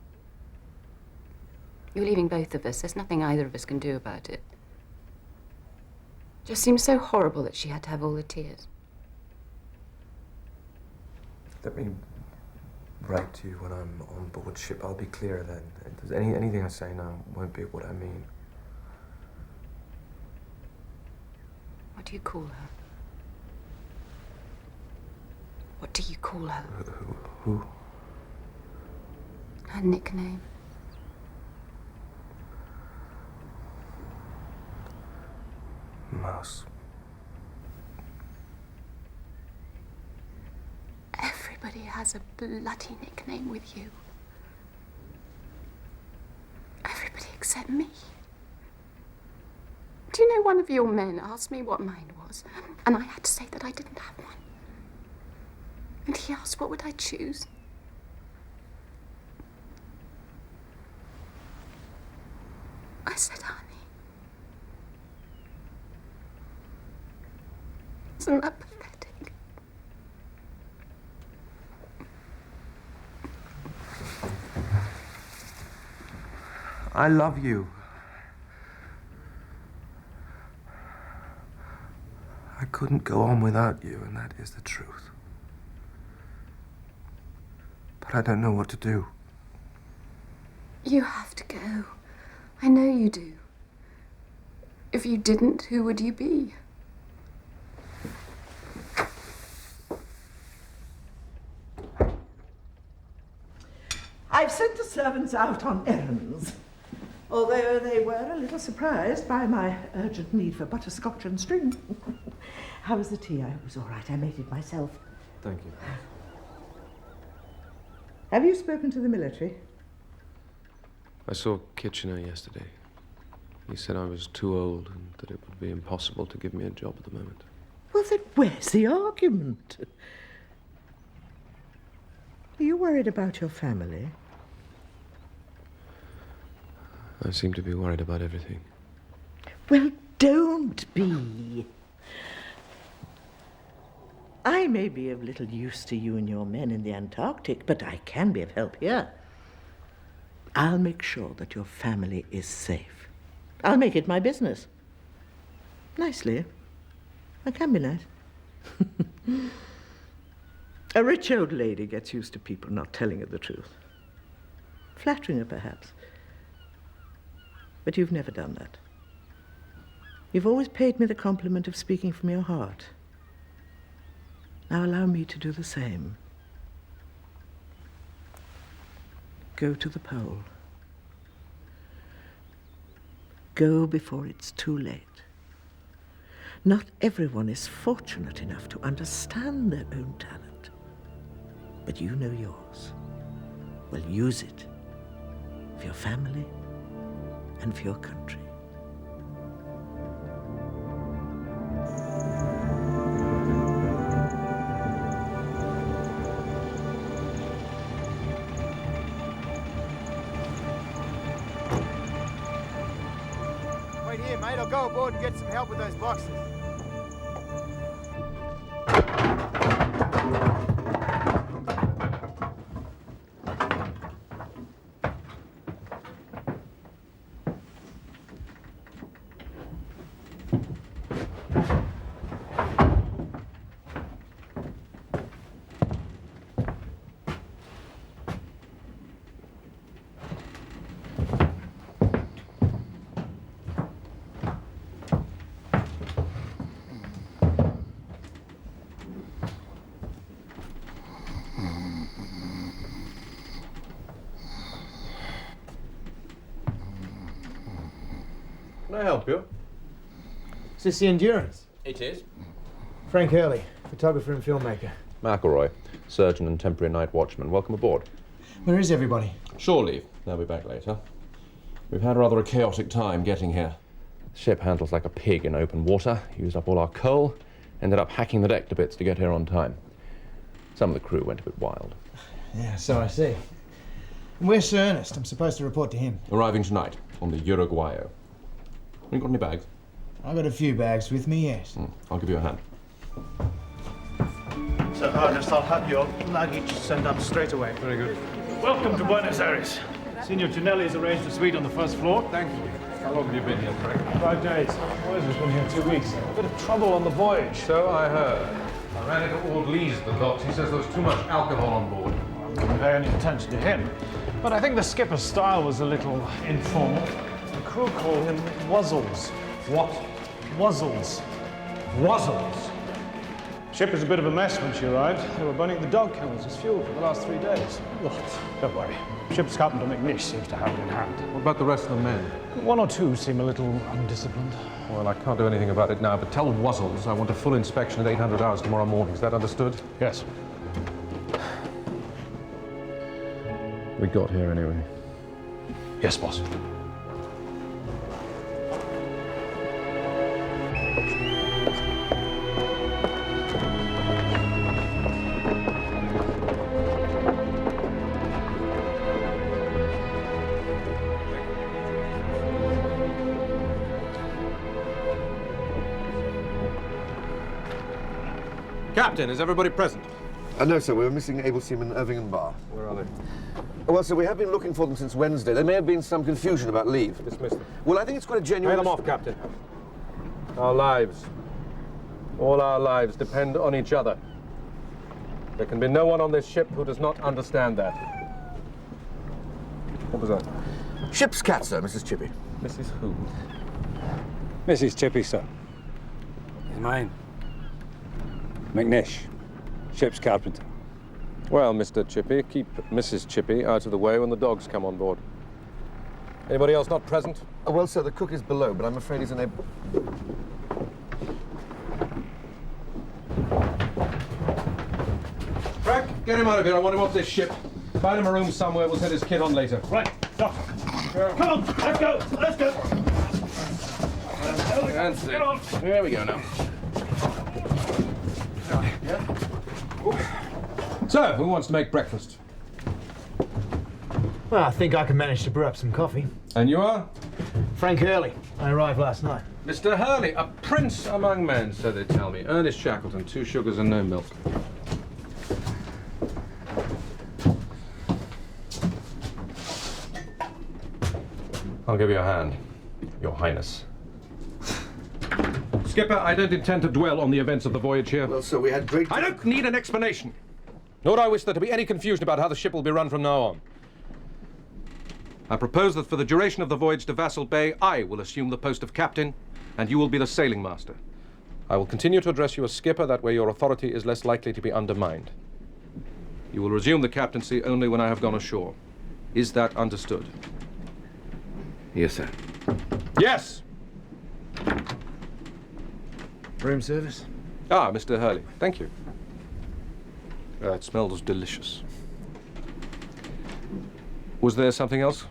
You're leaving both of us. There's nothing either of us can do about it. Just seems so horrible that she had to have all the tears. Let me write to you when I'm on board ship. I'll be clear then. Anything I say now won't be what I mean. What do you call her? What do you call her? Who? Her nickname. Mouse. Everybody has a bloody nickname with you. Everybody except me. Do you know one of your men asked me what mine was, and I had to say that I didn't have one. And he asked what would I choose. I said, honey. Isn't that pathetic? I love you. I couldn't go on without you, and that is the truth. But I don't know what to do. You have to go. I know you do. If you didn't, who would you be? I've sent the servants out on errands, although they were a little surprised by my urgent need for butterscotch and string. How was the tea? It was all right. I made it myself. Thank you. Have you spoken to the military? I saw Kitchener yesterday. He said I was too old and that it would be impossible to give me a job at the moment. Well, then where's the argument? Are you worried about your family? I seem to be worried about everything. Well, don't be. I may be of little use to you and your men in the Antarctic, but I can be of help here. I'll make sure that your family is safe. I'll make it my business. Nicely. I can be nice. A rich old lady gets used to people not telling her the truth. Flattering her, perhaps. But you've never done that. You've always paid me the compliment of speaking from your heart. Now allow me to do the same. Go to the pole. Go before it's too late. Not everyone is fortunate enough to understand their own talent. But you know yours. Well, use it for your family and for your country. Wait here, mate. I'll go aboard and get some help with those boxes. Can I help you? Is this the Endurance? It is. Frank Hurley, photographer and filmmaker. McElroy, surgeon and temporary night watchman. Welcome aboard. Where is everybody? Shore leave. They'll be back later. We've had rather a chaotic time getting here. The ship handles like a pig in open water, used up all our coal, ended up hacking the deck to bits to get here on time. Some of the crew went a bit wild. Yeah, so I see. And where's Sir Ernest? I'm supposed to report to him. Arriving tonight on the Uruguayo. You got any bags? I've got a few bags with me, yes. I'll give you a hand. Sir Ernest, I'll have your luggage sent up straight away. Very good. Welcome to Buenos Aires. Senor Ginelli has arranged a suite on the first floor. Thank you. How long have you been here, Frank? 5 days. Boys has been here 2 weeks. A bit of trouble on the voyage. So I heard. I ran into old Lee's at the docks. He says there was too much alcohol on board. I wouldn't pay any attention to him. But I think the skipper's style was a little informal. The crew call him Wuzzles. What? Wuzzles. Wuzzles. Ship is a bit of a mess when she arrived. They were burning the dog kennels as fuel for the last 3 days. What? Don't worry. Ship's carpenter McNish seems to have it in hand. What about the rest of the men? 1 or 2 seem a little undisciplined. Well, I can't do anything about it now, but tell Wuzzles I want a full inspection at 800 hours tomorrow morning. Is that understood? Yes. We got here anyway. Yes, boss. Captain, is everybody present? No, sir. We were missing able seaman Irving and Barr. Where are they? Well, sir, we have been looking for them since Wednesday. There may have been some confusion about leave. Dismiss them. Well, I think it's quite a genuine... Pay them off, Captain. Our lives, all our lives, depend on each other. There can be no one on this ship who does not understand that. What was that? Ship's cat, sir, Mrs. Chippy. Mrs. who? Mrs. Chippy, sir. Is mine. McNish, ship's carpenter. Well, Mr. Chippy, keep Mrs. Chippy out of the way when the dogs come on board. Anybody else not present? Well, sir, the cook is below, but I'm afraid he's unable... Frank, get him out of here. I want him off this ship. Find him a room somewhere. We'll send his kit on later. Right, Doctor. Come on, let's go, let's go. That's it. Get on. There we go now. So, who wants to make breakfast? Well, I think I can manage to brew up some coffee. And you are? Frank Hurley. I arrived last night. Mr. Hurley, a prince among men, so they tell me. Ernest Shackleton, 2 sugars and no milk. I'll give you a hand, Your Highness. Skipper, I don't intend to dwell on the events of the voyage here. Well, sir, we had great... I don't need an explanation. Nor do I wish there to be any confusion about how the ship will be run from now on. I propose that for the duration of the voyage to Vassal Bay, I will assume the post of captain, and you will be the sailing master. I will continue to address you as skipper, that way your authority is less likely to be undermined. You will resume the captaincy only when I have gone ashore. Is that understood? Yes, sir. Yes! Room service? Ah, Mr. Hurley, thank you. It smells delicious. Was there something else?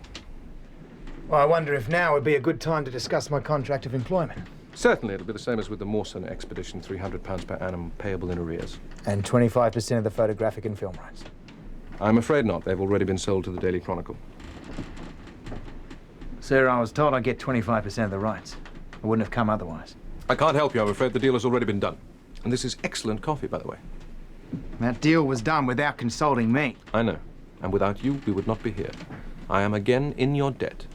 Well, I wonder if now would be a good time to discuss my contract of employment. Certainly, it'll be the same as with the Mawson expedition, £300 per annum, payable in arrears. And 25% of the photographic and film rights. I'm afraid not. They've already been sold to the Daily Chronicle. Sir, I was told I'd get 25% of the rights. I wouldn't have come otherwise. I can't help you, I'm afraid. The deal has already been done. And this is excellent coffee, by the way. That deal was done without consulting me. I know. And without you, we would not be here. I am again in your debt.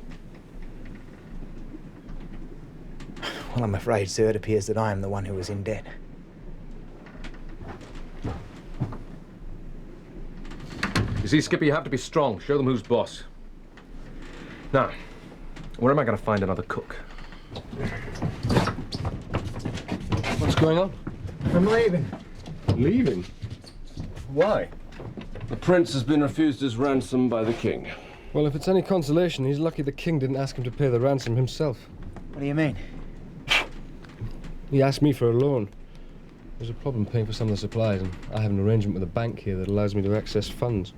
Well, I'm afraid, sir, it appears that I am the one who was in debt. You see, Skipper, you have to be strong. Show them who's boss. Now, where am I going to find another cook? What's going on? I'm leaving. Leaving? Why? The prince has been refused his ransom by the king. Well, if it's any consolation, he's lucky the king didn't ask him to pay the ransom himself. What do you mean? He asked me for a loan. There's a problem paying for some of the supplies, and I have an arrangement with a bank here that allows me to access funds.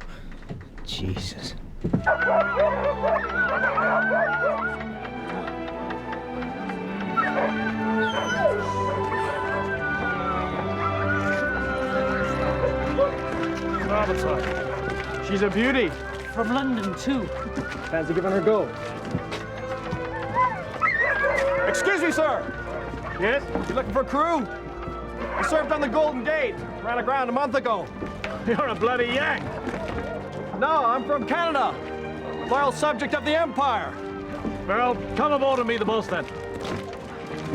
Jesus. She's a beauty. From London, too. Fancy giving her a go? Excuse me, sir. Yes? You looking for a crew? I served on the Golden Gate. Ran aground a month ago. You're a bloody Yank. No, I'm from Canada. Loyal subject of the Empire. Well, come aboard and meet the boss then.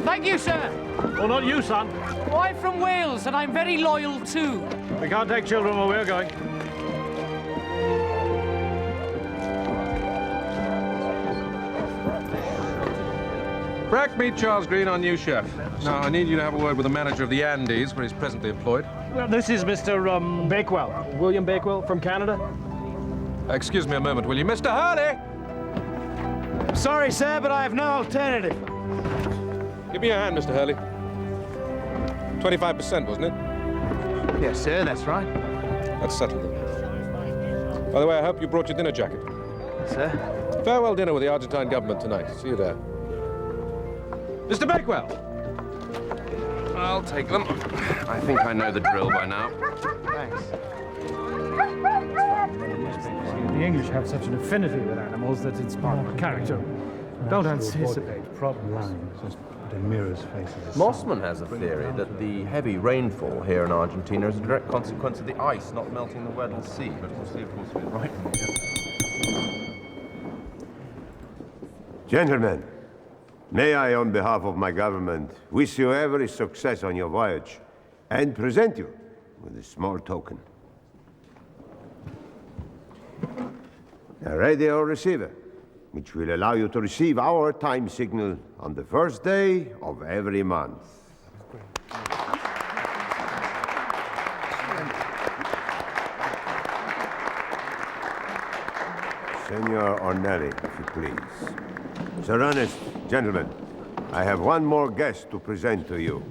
Thank you, sir. Well, not you, son. Oh, I'm from Wales, and I'm very loyal, too. We can't take children where we're going. Brack, meet Charles Green, our new chef. Now, I need you to have a word with the manager of the Andes, where he's presently employed. Well, this is Mr. Bakewell. William Bakewell from Canada. Excuse me a moment, will you? Mr. Hurley! Sorry, sir, but I have no alternative. Give me your hand, Mr. Hurley. 25%, wasn't it? Yes, sir, that's right. That's settled then. By the way, I hope you brought your dinner jacket. Sir? Farewell dinner with the Argentine government tonight. See you there. Mr. Bakewell! I'll take them. I think I know the drill by now. Thanks. The English have such an affinity with animals that it's part of our character. Don't anticipate problem lines, just put in mirrors' faces. Mossman has a theory that the heavy rainfall here in Argentina is a direct consequence of the ice not melting the Weddell Sea, but we'll see, of course, if he's right. Gentlemen, may I, on behalf of my government, wish you every success on your voyage and present you with a small token. A radio receiver, which will allow you to receive our time signal on the first day of every month. Senor Ornelli, if you please. Sir Ernest, gentlemen, I have one more guest to present to you.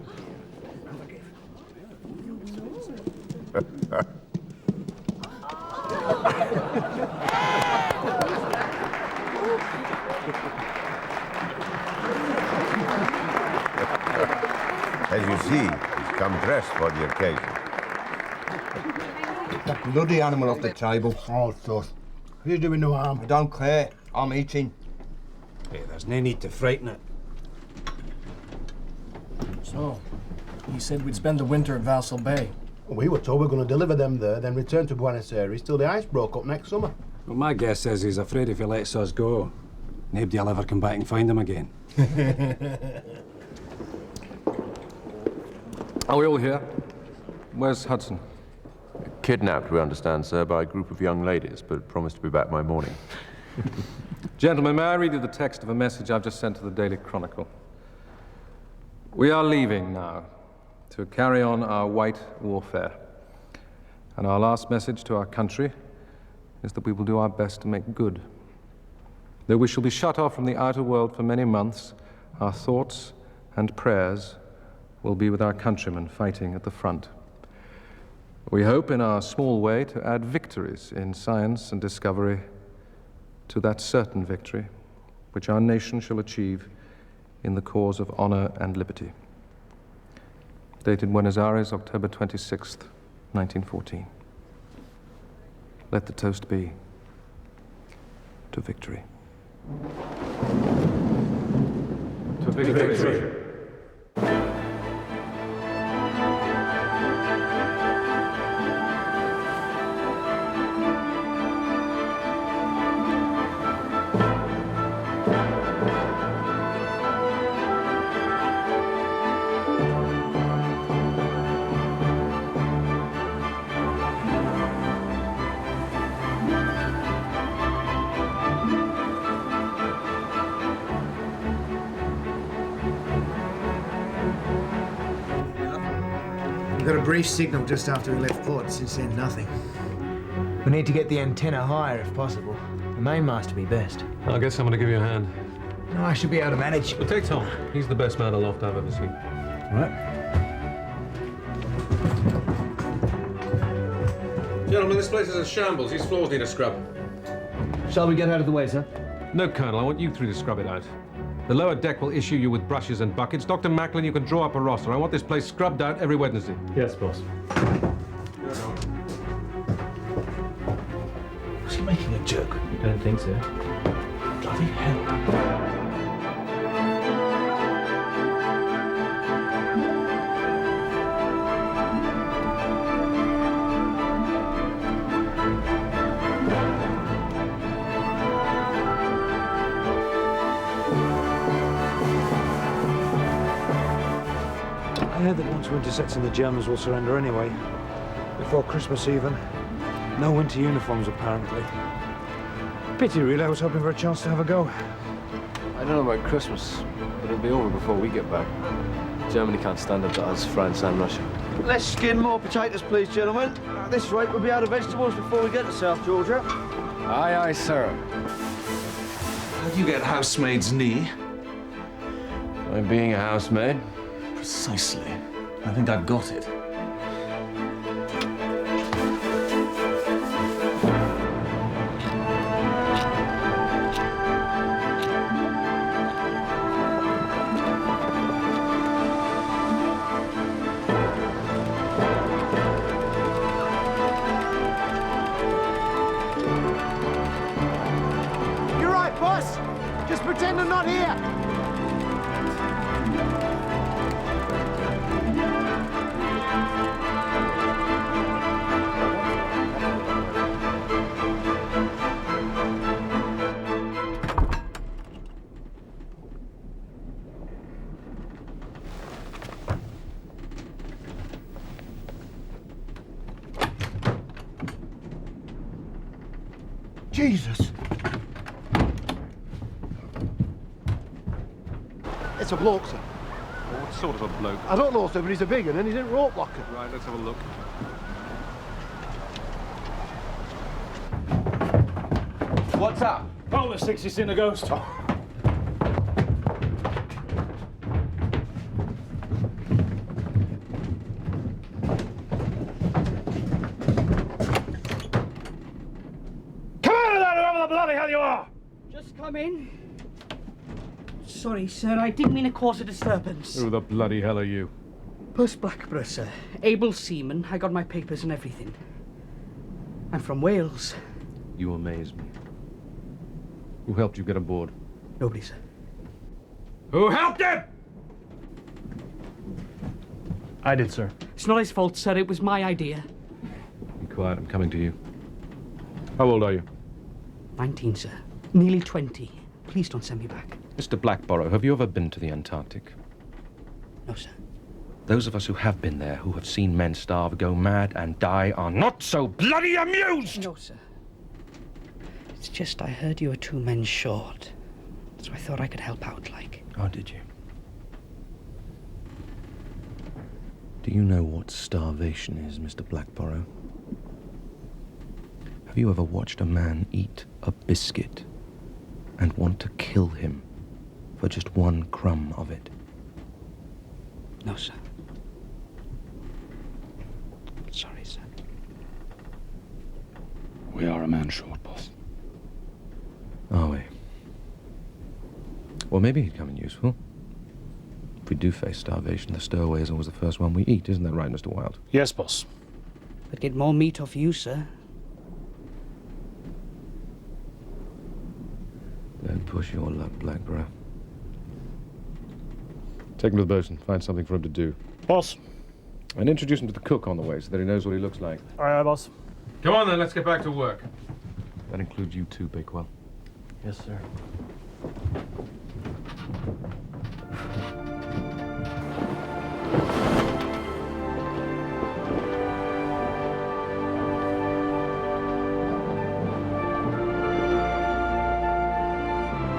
As you see, he's come dressed for the occasion. That bloody animal off the table. Oh, sus. He's doing no harm. I don't care. I'm eating. Hey, there's no need to frighten it. So, you said we'd spend the winter at Vassal Bay. We were told we were going to deliver them there, then return to Buenos Aires till the ice broke up next summer. Well, my guess says he's afraid if he lets us go, nobody will ever come back and find him again. Are we all here? Where's Hudson? Kidnapped, we understand, sir, by a group of young ladies, but promised to be back by morning. Gentlemen, may I read you the text of a message I've just sent to the Daily Chronicle? We are leaving now to carry on our white warfare. And our last message to our country is that we will do our best to make good. Though we shall be shut off from the outer world for many months, our thoughts and prayers will be with our countrymen fighting at the front. We hope in our small way to add victories in science and discovery to that certain victory which our nation shall achieve in the cause of honor and liberty. Dated Buenos Aires, October 26th, 1914. Let the toast be to victory. To victory. We got a brief signal just after we left port. Since then, nothing. We need to get the antenna higher if possible. The mainmast would be best. I'll get someone to give you a hand. No, I should be able to manage. Well, take Tom. He's the best man aloft I've ever seen. Right. Gentlemen, this place is a shambles. These floors need a scrub. Shall we get out of the way, sir? No, Colonel. I want you three to scrub it out. The lower deck will issue you with brushes and buckets. Dr. Macklin, you can draw up a roster. I want this place scrubbed out every Wednesday. Yes, boss. Was he making a joke? I don't think so. Bloody hell. I heard that once winter sets in, the Germans will surrender anyway. Before Christmas even. No winter uniforms, apparently. Pity, really. I was hoping for a chance to have a go. I don't know about Christmas, but it'll be over before we get back. Germany can't stand up to us, France and Russia. Let's skin more potatoes, please, gentlemen. At this rate, we'll be out of vegetables before we get to South Georgia. Aye, aye, sir. How do you get housemaid's knee? By being a housemaid. Precisely. I think I've got it. You're right, boss. Just pretend I'm not here. Jesus! It's a bloke, sir. What sort of a bloke? I don't know, sir, but he's a big one and he's in rope locker. Right, let's have a look. What's up? Hold the 60 seen a ghost. Bloody hell you are! Just come in. Sorry, sir, I didn't mean to cause a disturbance. Who the bloody hell are you? Post Blackburrow, sir. Able seaman. I got my papers and everything. I'm from Wales. You amaze me. Who helped you get aboard? Nobody, sir. Who helped him? I did, sir. It's not his fault, sir. It was my idea. Be quiet, I'm coming to you. How old are you? 19, sir. Nearly 20. Please don't send me back. Mr. Blackburrow, have you ever been to the Antarctic? No, sir. Those of us who have been there, who have seen men starve, go mad, and die, are not so bloody amused! No, sir. It's just I heard you were 2 men short. So I thought I could help out, like. Oh, did you? Do you know what starvation is, Mr. Blackburrow? Have you ever watched a man eat a biscuit and want to kill him for just 1 crumb of it? No, sir. Sorry, sir. We are a man short, boss. Are we? Well, maybe he'd come in useful. If we do face starvation, the stowaway is always the first one we eat. Isn't that right, Mr. Wilde? Yes, boss. I'd get more meat off you, sir. Don't push your luck, Blackburrow. Take him to the boatswain. Find something for him to do. Boss. And introduce him to the cook on the way so that he knows what he looks like. Aye, aye, boss. Come on, then. Let's get back to work. That includes you too, Bakewell. Yes, sir.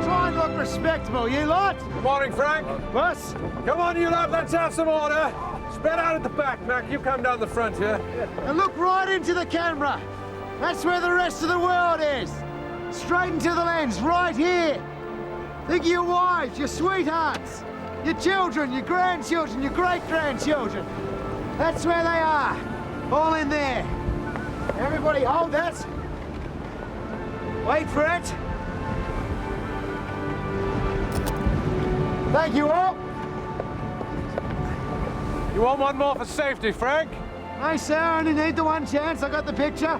Try and look respectable, you lot! Good morning, Frank. Boss? Come on, you lot, let's have some order. Spread out at the back, Mac. You come down the front here. And look right into the camera. That's where the rest of the world is. Straight into the lens, right here. Think of your wives, your sweethearts, your children, your grandchildren, your great-grandchildren. That's where they are, all in there. Everybody hold that. Wait for it. Thank you all. You want one more for safety, Frank? I sir, only need the one chance. I got the picture.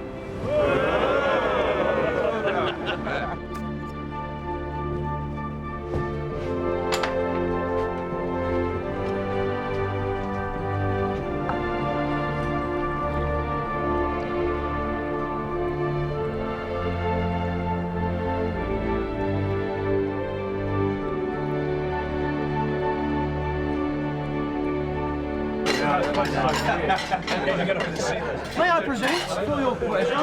May I present, for your pleasure,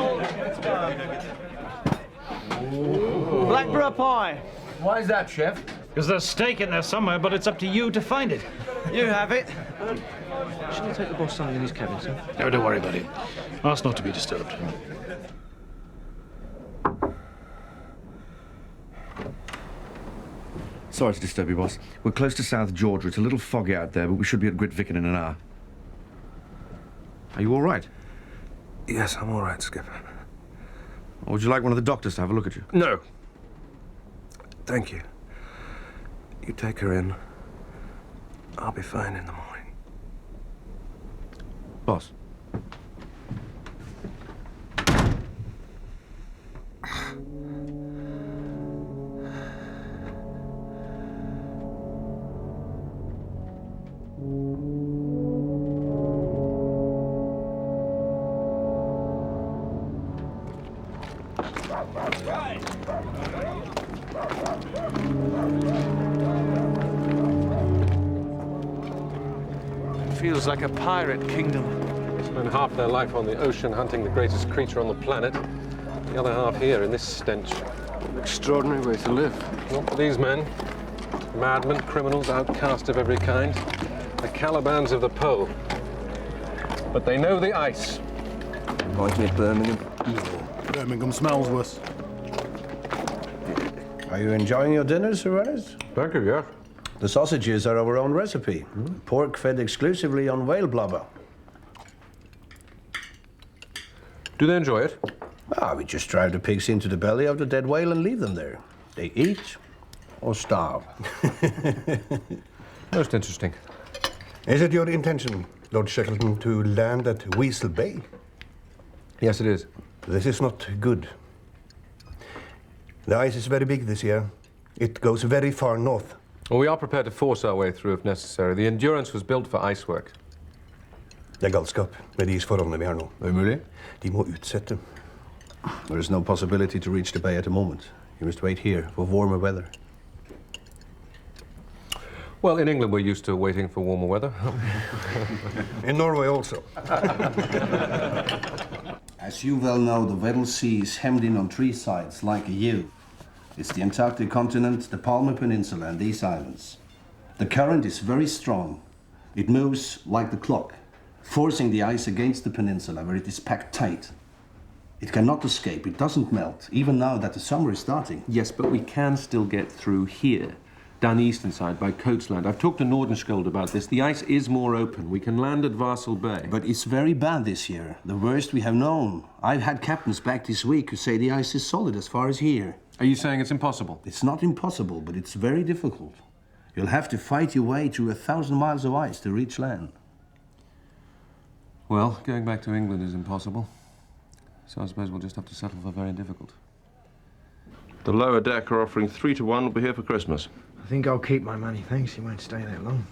blackberry pie. Why is that, Chef? Because there's steak in there somewhere, but it's up to you to find it. You have it. Shall I take the boss something in his cabin, sir? No, don't worry about it. Ask not to be disturbed. Sorry to disturb you, boss. We're close to South Georgia. It's a little foggy out there, but we should be at Grytviken in an hour. Are you all right? Yes, I'm all right, Skipper. Or would you like one of the doctors to have a look at you? No. Thank you. You take her in. I'll be fine in the morning. Boss. Feels like a pirate kingdom. They spend half their life on the ocean hunting the greatest creature on the planet, the other half here in this stench. An extraordinary way to live. Not for these men. Madmen, criminals, outcasts of every kind. The Calibans of the pole. But they know the ice. Pointing at Birmingham. Birmingham smells worse. Are you enjoying your dinner, Sir Ernest? Thank you, yes. The sausages are our own recipe. Pork fed exclusively on whale blubber. Do they enjoy it? We just drive the pigs into the belly of the dead whale and leave them there. They eat or starve. Most interesting. Is it your intention, Lord Shackleton, to land at Weasel Bay? Yes, it is. This is not good. The ice is very big this year. It goes very far north. Well, we are prepared to force our way through if necessary. The Endurance was built for ice work. Det er galskap med de isforholdene vi har nå. Det er umulig. De må utsette. There is no possibility to reach the bay at the moment. You must wait here for warmer weather. Well, in England, we're used to waiting for warmer weather. In Norway also. As you well know, the Weddell Sea is hemmed in on three sides like a U. It's the Antarctic continent, the Palmer Peninsula, and these islands. The current is very strong. It moves like the clock, forcing the ice against the peninsula where it is packed tight. It cannot escape, it doesn't melt, even now that the summer is starting. Yes, but we can still get through here, down the eastern side by Coatsland. I've talked to Nordenskjold about this. The ice is more open. We can land at Varsel Bay. But it's very bad this year, the worst we have known. I've had captains back this week who say the ice is solid as far as here. Are you saying it's impossible? It's not impossible, but it's very difficult. You'll have to fight your way through 1,000 miles of ice to reach land. Well, going back to England is impossible. So I suppose we'll just have to settle for very difficult. The lower deck are offering 3 to 1. We'll be here for Christmas. I think I'll keep my money, thanks. You won't stay that long.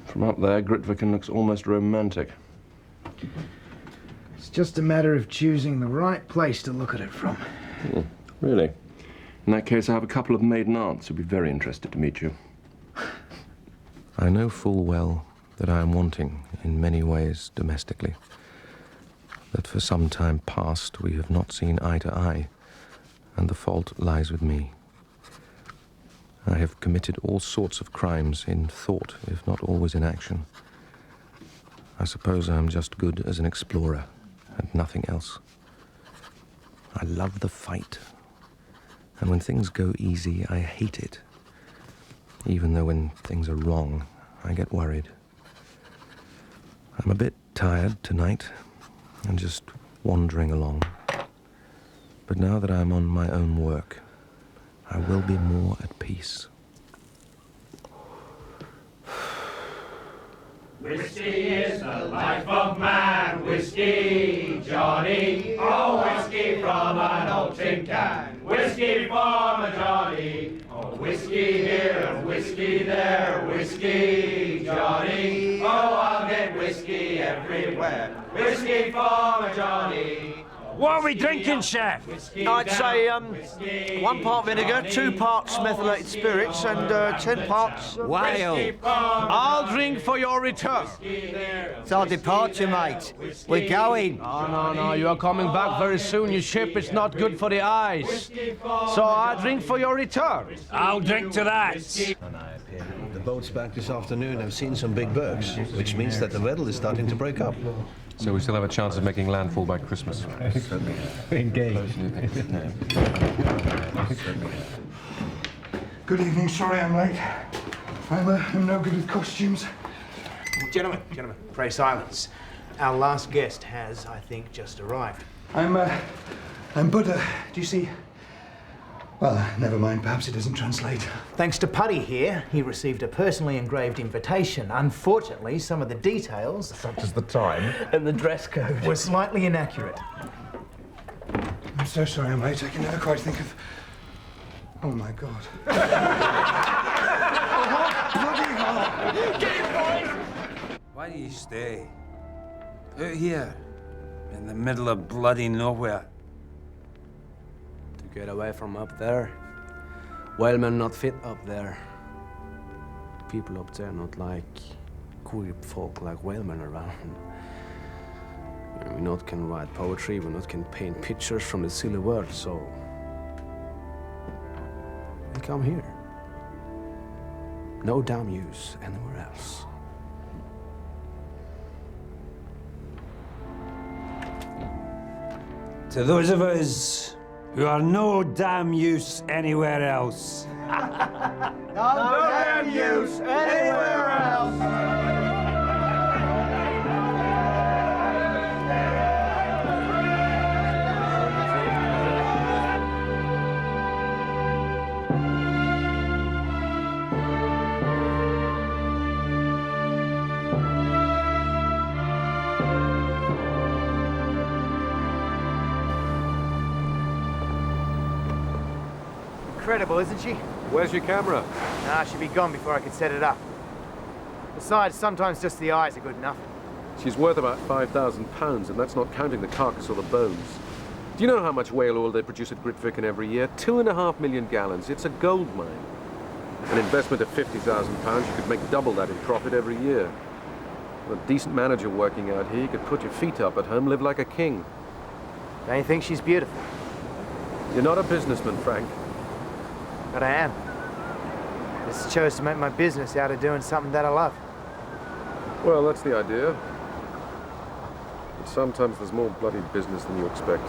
From up there, Grytviken looks almost romantic. It's just a matter of choosing the right place to look at it from. Really? In that case, I have a couple of maiden aunts who'd be very interested to meet you. I know full well that I am wanting in many ways domestically. That for some time past we have not seen eye to eye, and the fault lies with me. I have committed all sorts of crimes in thought, if not always in action. I suppose I am just good as an explorer, and nothing else. I love the fight, And when things go easy, I hate it. Even though when things are wrong, I get worried. I'm a bit tired tonight and just wandering along. But now that I'm on my own work, I will be more at peace. Whiskey is the life of man, whiskey, Johnny. Oh, whiskey from an old tin can, whiskey from a Johnny. Oh, whiskey here and whiskey there, whiskey, Johnny. Oh, I'll get whiskey everywhere, whiskey from a Johnny. What are we drinking, Chef? I'd say 1 part vinegar, 2 parts methylated spirits, and 10 parts... Whale. I'll drink for your return. It's our departure, mate. We're going. Oh, no, you are coming back very soon. Your ship is not good for the eyes. So I drink for your return. I'll drink to that. The boat's back this afternoon. I've seen some big bergs, which means that the weather is starting to break up. So we still have a chance of making landfall by Christmas. Engaged. Good evening. Sorry I'm late. I'm no good with costumes. Gentlemen, pray silence. Our last guest has, I think, just arrived. I'm Buddha. Do you see? Well, never mind. Perhaps it doesn't translate. Thanks to Putty here, he received a personally engraved invitation. Unfortunately, some of the details, Such as the time. and the dress code, were slightly inaccurate. I'm so sorry I'm late. I can never quite think of... Oh, my God. Why do you stay? Out here, in the middle of bloody nowhere. To get away from up there. Whalemen not fit up there. People up there not like queer folk like whalemen around. We not can write poetry, we not can paint pictures from the silly world, so we come here. No damn use anywhere else. To those of us who are no damn use anywhere else. No damn use anywhere else. Incredible, isn't she? Where's your camera? Nah, she'll be gone before I could set it up. Besides, sometimes just the eyes are good enough. She's worth about £5,000, and that's not counting the carcass or the bones. Do you know how much whale oil they produce at Grytviken every year? 2.5 million gallons. It's a gold mine. An investment of £50,000, you could make double that in profit every year. With a decent manager working out here, you could put your feet up at home, live like a king. Don't you think she's beautiful? You're not a businessman, Frank. But I am. Just chose to make my business out of doing something that I love. Well, that's the idea. But sometimes there's more bloody business than you expect.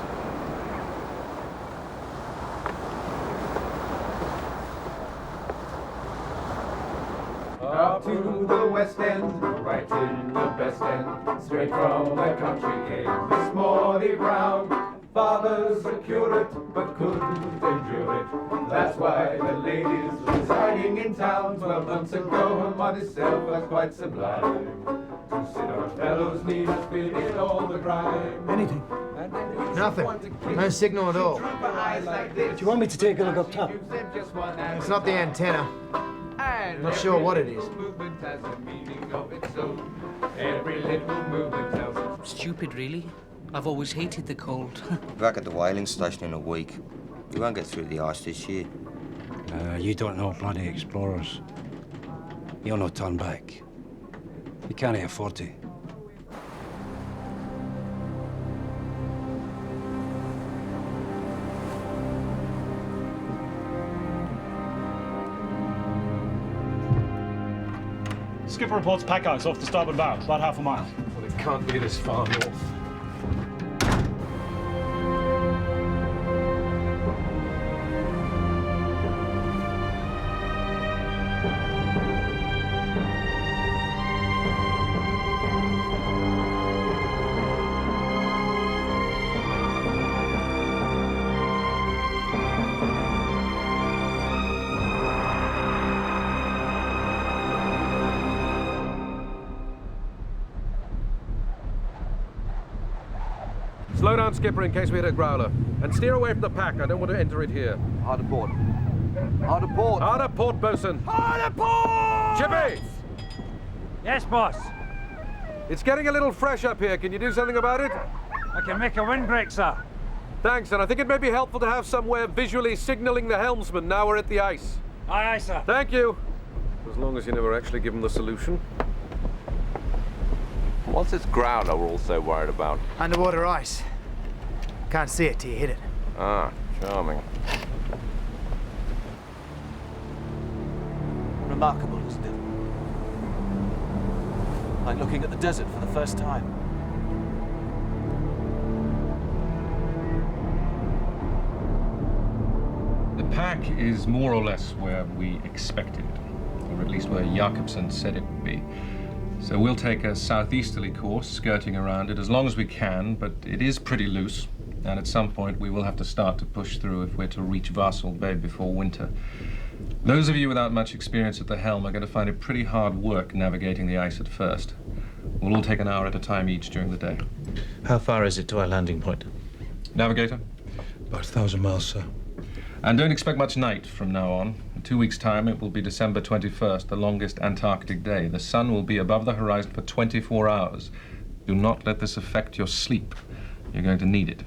Up to the West End, right in the best end. Straight from the country came this Morley Brown. Father's a curate, but couldn't endure it. That's why the lady's residing in town. 12 months ago, her modest self was quite sublime. To sit on fellows' knees, spit in all the grime. Anything. Nothing. No signal at all. Do you want me to take a look up top? It's not the antenna. I'm not sure what it is. Every little movement tells us. Stupid, really. I've always hated the cold. Back at the whaling station in a week. We won't get through the ice this year. You don't know bloody explorers. You'll not turn back. You can't afford to. Skipper reports pack ice off the starboard bow, about half a mile. Well, it can't be this far north. Slow down, skipper, in case we hit a growler. And steer away from the pack. I don't want to enter it here. Hard port. Hard port. Hard port, bosun. Hard port! Chippy! Yes, boss. It's getting a little fresh up here. Can you do something about it? I can make a windbreak, sir. Thanks, and I think it may be helpful to have some way of visually signaling the helmsman now we're at the ice. Aye, aye, sir. Thank you. As long as you never actually give him the solution. What's this growler we're all so worried about? Underwater ice. Can't see it till you hit it. Ah, charming. Remarkable, isn't it? Like looking at the desert for the first time. The pack is more or less where we expected it, or at least where Jakobsen said it would be. So we'll take a southeasterly course, skirting around it as long as we can, but it is pretty loose, and at some point we will have to start to push through if we're to reach Varsel Bay before winter. Those of you without much experience at the helm are going to find it pretty hard work navigating the ice at first. We'll all take an hour at a time each during the day. How far is it to our landing point? Navigator? About 1,000 miles, sir. And don't expect much night from now on. In 2 weeks' time, it will be December 21st, the longest Antarctic day. The sun will be above the horizon for 24 hours. Do not let this affect your sleep. You're going to need it.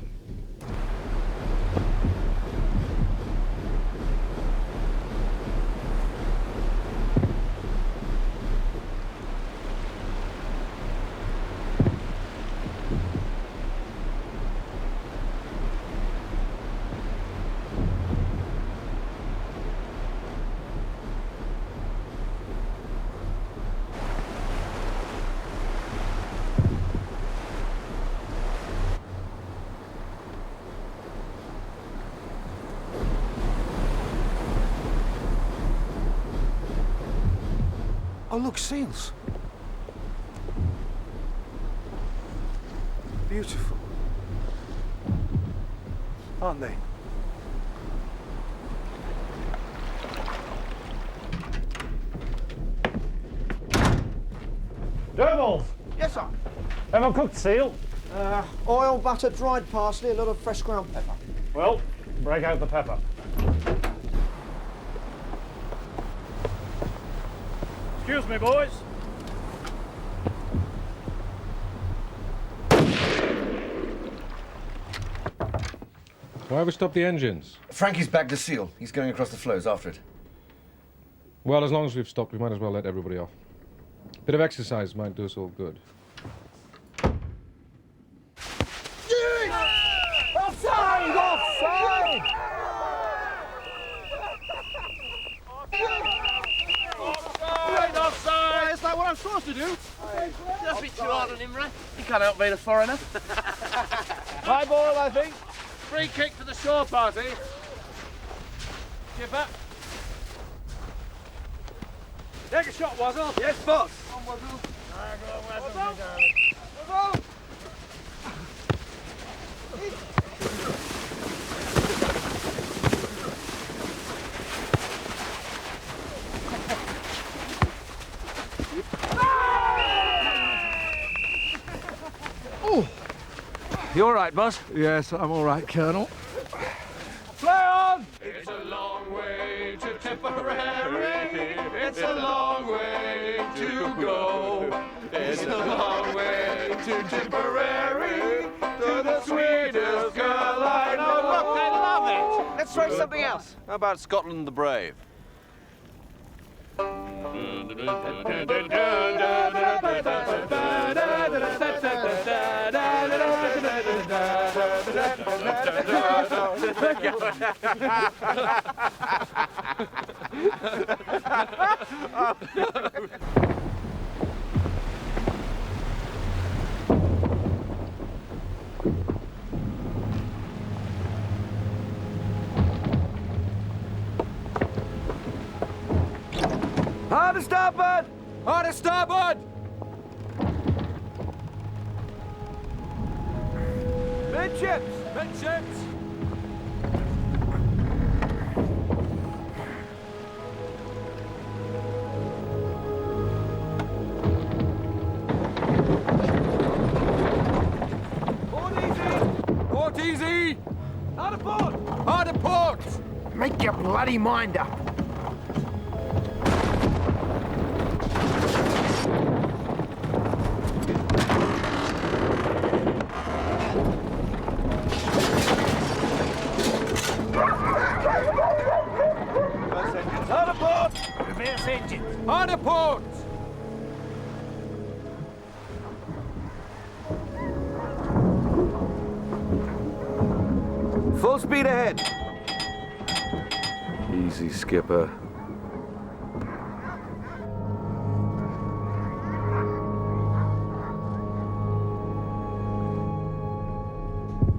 Oh, look, seals. Beautiful. Aren't they? Dervals! Yes, sir. Have a cooked seal? Oil, butter, dried parsley, a lot of fresh ground pepper. Well, break out the pepper. Excuse me, boys. Why have we stopped the engines? Frankie's bagged the seal. He's going across the floes after it. Well, as long as we've stopped, we might as well let everybody off. A bit of exercise might do us all good. Offside! Offside! Offside! Is that what I'm supposed to do? That's a bit too hard on him, Ray. He can't help being a foreigner. High ball, I think. Free kick for the shore party. Skipper. Take a shot, Wazzle. Yes, boss. Come on, Wazzle. Go on, Wazzle, my darling. Wazzle! Oh. You all right, boss? Yes, I'm all right, Colonel. Play on! It's a long way to Tipperary. It's a long way to go. It's a long way to Tipperary. To the sweetest girl I know. Look, they love it. Let's try something else. How about Scotland the Brave? Hard to starboard! Hard to starboard! Midships! Midships! Board easy! Make your bloody mind up. Hard port! Reverse engine. Hard port! Full speed ahead. Easy, skipper.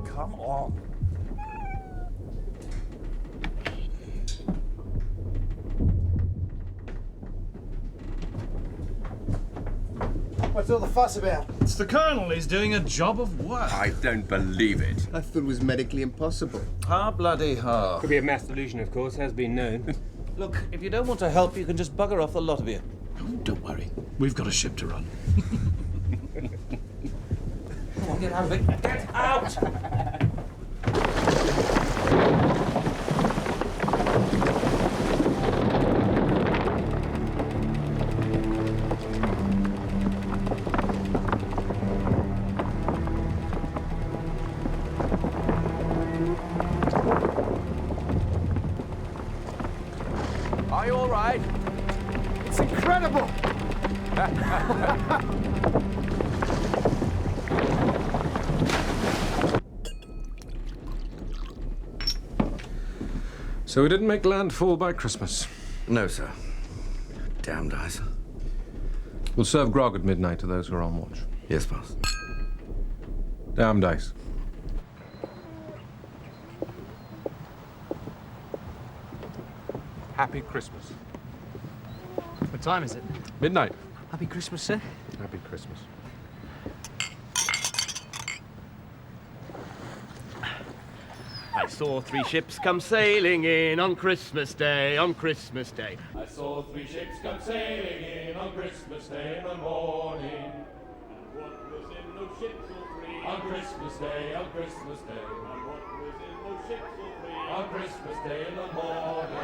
Come on. What's all the fuss about? It's the Colonel. He's doing a job of work. I don't believe it. I thought it was medically impossible. Ha bloody ha. Could be a mass delusion, of course, has been known. Look, if you don't want to help, you can just bugger off, the lot of you. Don't worry. We've got a ship to run. Come on, get out of it. Get out! Are you all right? It's incredible! So we didn't make landfall by Christmas. No, sir. Damned eyes. We'll serve grog at midnight to those who are on watch. Yes, boss. Damned ice. Happy Christmas. What time is it? Midnight. Happy Christmas, sir. Happy Christmas. I saw 3 ships come sailing in on Christmas Day, on Christmas Day. I saw 3 ships come sailing in on Christmas Day in the morning. And what was in those ships all 3? On Christmas Day, on Christmas Day. And what was in those ships all 3? On Christmas Day in the morning.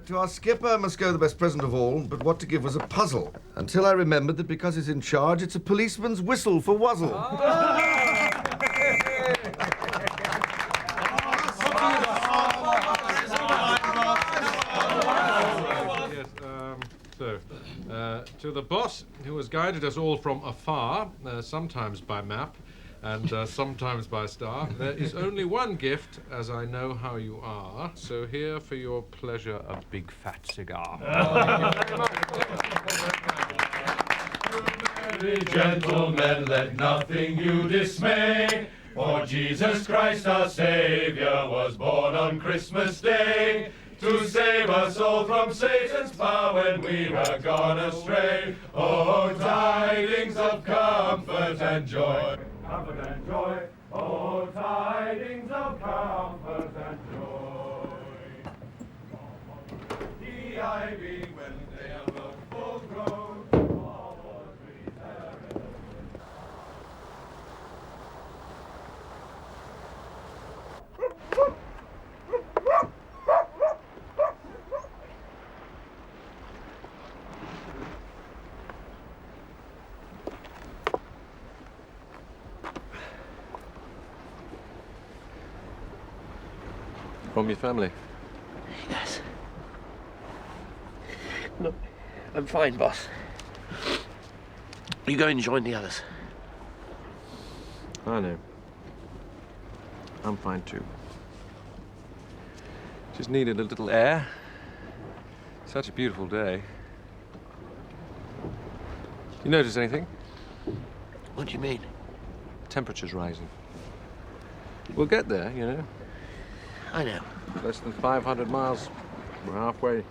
To our skipper must go the best present of all, but what to give was a puzzle. Until I remembered that because he's in charge, it's a policeman's whistle for wuzzle. To the boss, who has guided us all from afar, sometimes by map, and sometimes by star, there is only one gift, as I know how you are. So here, for your pleasure, a big fat cigar. Gentlemen, let nothing you dismay, for Jesus Christ our Savior was born on Christmas Day, to save us all from Satan's power when we were gone astray. Oh, tidings of comfort and joy. Comfort and joy. Oh, tidings of comfort and joy. The ivy when they are both full grown. From your family? Yes. Look, I'm fine, boss. You go and join the others. I know. I'm fine too. Just needed a little air. Such a beautiful day. You notice anything? What do you mean? Temperature's rising. We'll get there, you know. I know. Less than 500 miles. We're halfway.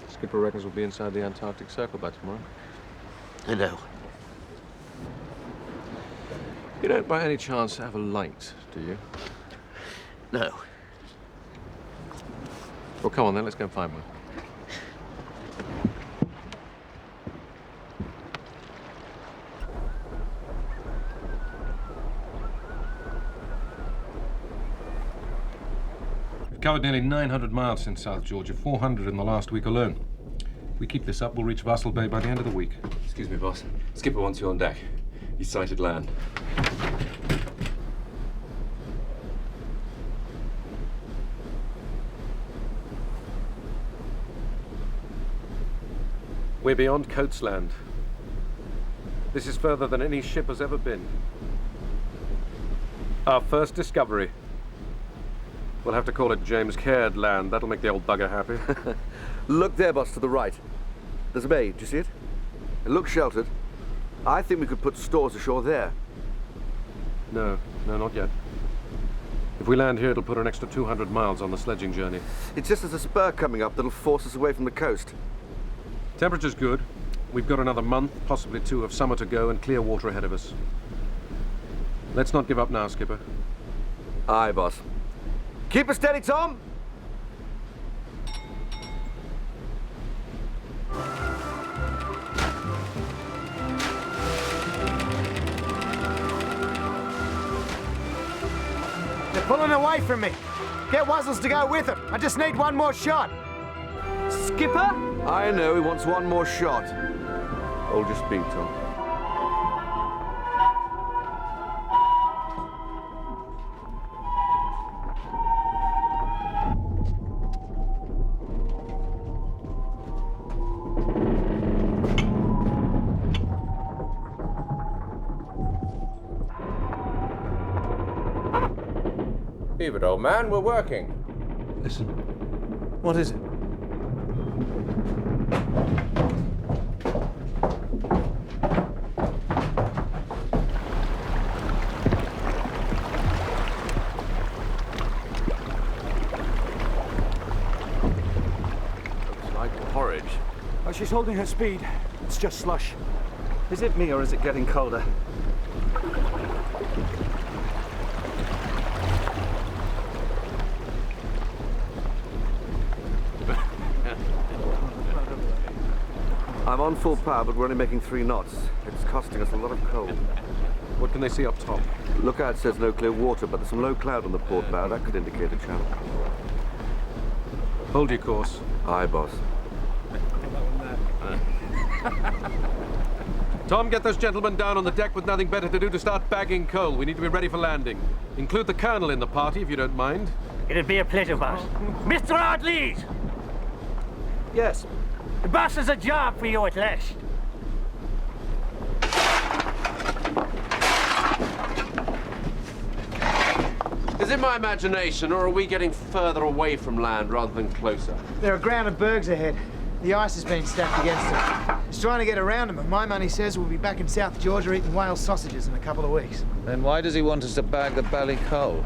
Skipper reckons we'll be inside the Antarctic Circle by tomorrow. I know. You don't by any chance have a light, do you? No. Well, come on then, let's go and find one. We've covered nearly 900 miles since South Georgia, 400 in the last week alone. If we keep this up, we'll reach Vassal Bay by the end of the week. Excuse me, boss. Skipper wants you on deck. He's sighted land. We're beyond Coates Land. This is further than any ship has ever been. Our first discovery. We'll have to call it James Caird Land. That'll make the old bugger happy. Look there, boss, to the right. There's a bay. Do you see it? It looks sheltered. I think we could put stores ashore there. No, not yet. If we land here, it'll put an extra 200 miles on the sledging journey. It's just there's a spur coming up that'll force us away from the coast. Temperature's good. We've got another month, possibly 2, of summer to go and clear water ahead of us. Let's not give up now, Skipper. Aye, boss. Keep it steady, Tom! They're pulling away from me. Get Wuzzles to go with them. I just need one more shot. Skipper? I know, he wants one more shot. Hold your speed, Tom. Leave it, old man. We're working. Listen. What is it? Looks like porridge. Oh, she's holding her speed. It's just slush. Is it me or is it getting colder? I'm on full power, but we're only making 3 knots. It's costing us a lot of coal. What can they see up top? Lookout says no clear water, but there's some low cloud on the port bow. That could indicate a channel. Hold your course. Aye, boss. Tom, get those gentlemen down on the deck with nothing better to do to start bagging coal. We need to be ready for landing. Include the colonel in the party, if you don't mind. It'd be a pleasure, boss. Mr. Ardlees! Yes? The boss has a job for you at last. Is it my imagination, or are we getting further away from land rather than closer? There are grounded bergs ahead. The ice has been stacked against them. He's trying to get around them, and my money says we'll be back in South Georgia eating whale sausages in a couple of weeks. Then why does he want us to bag the belly coal?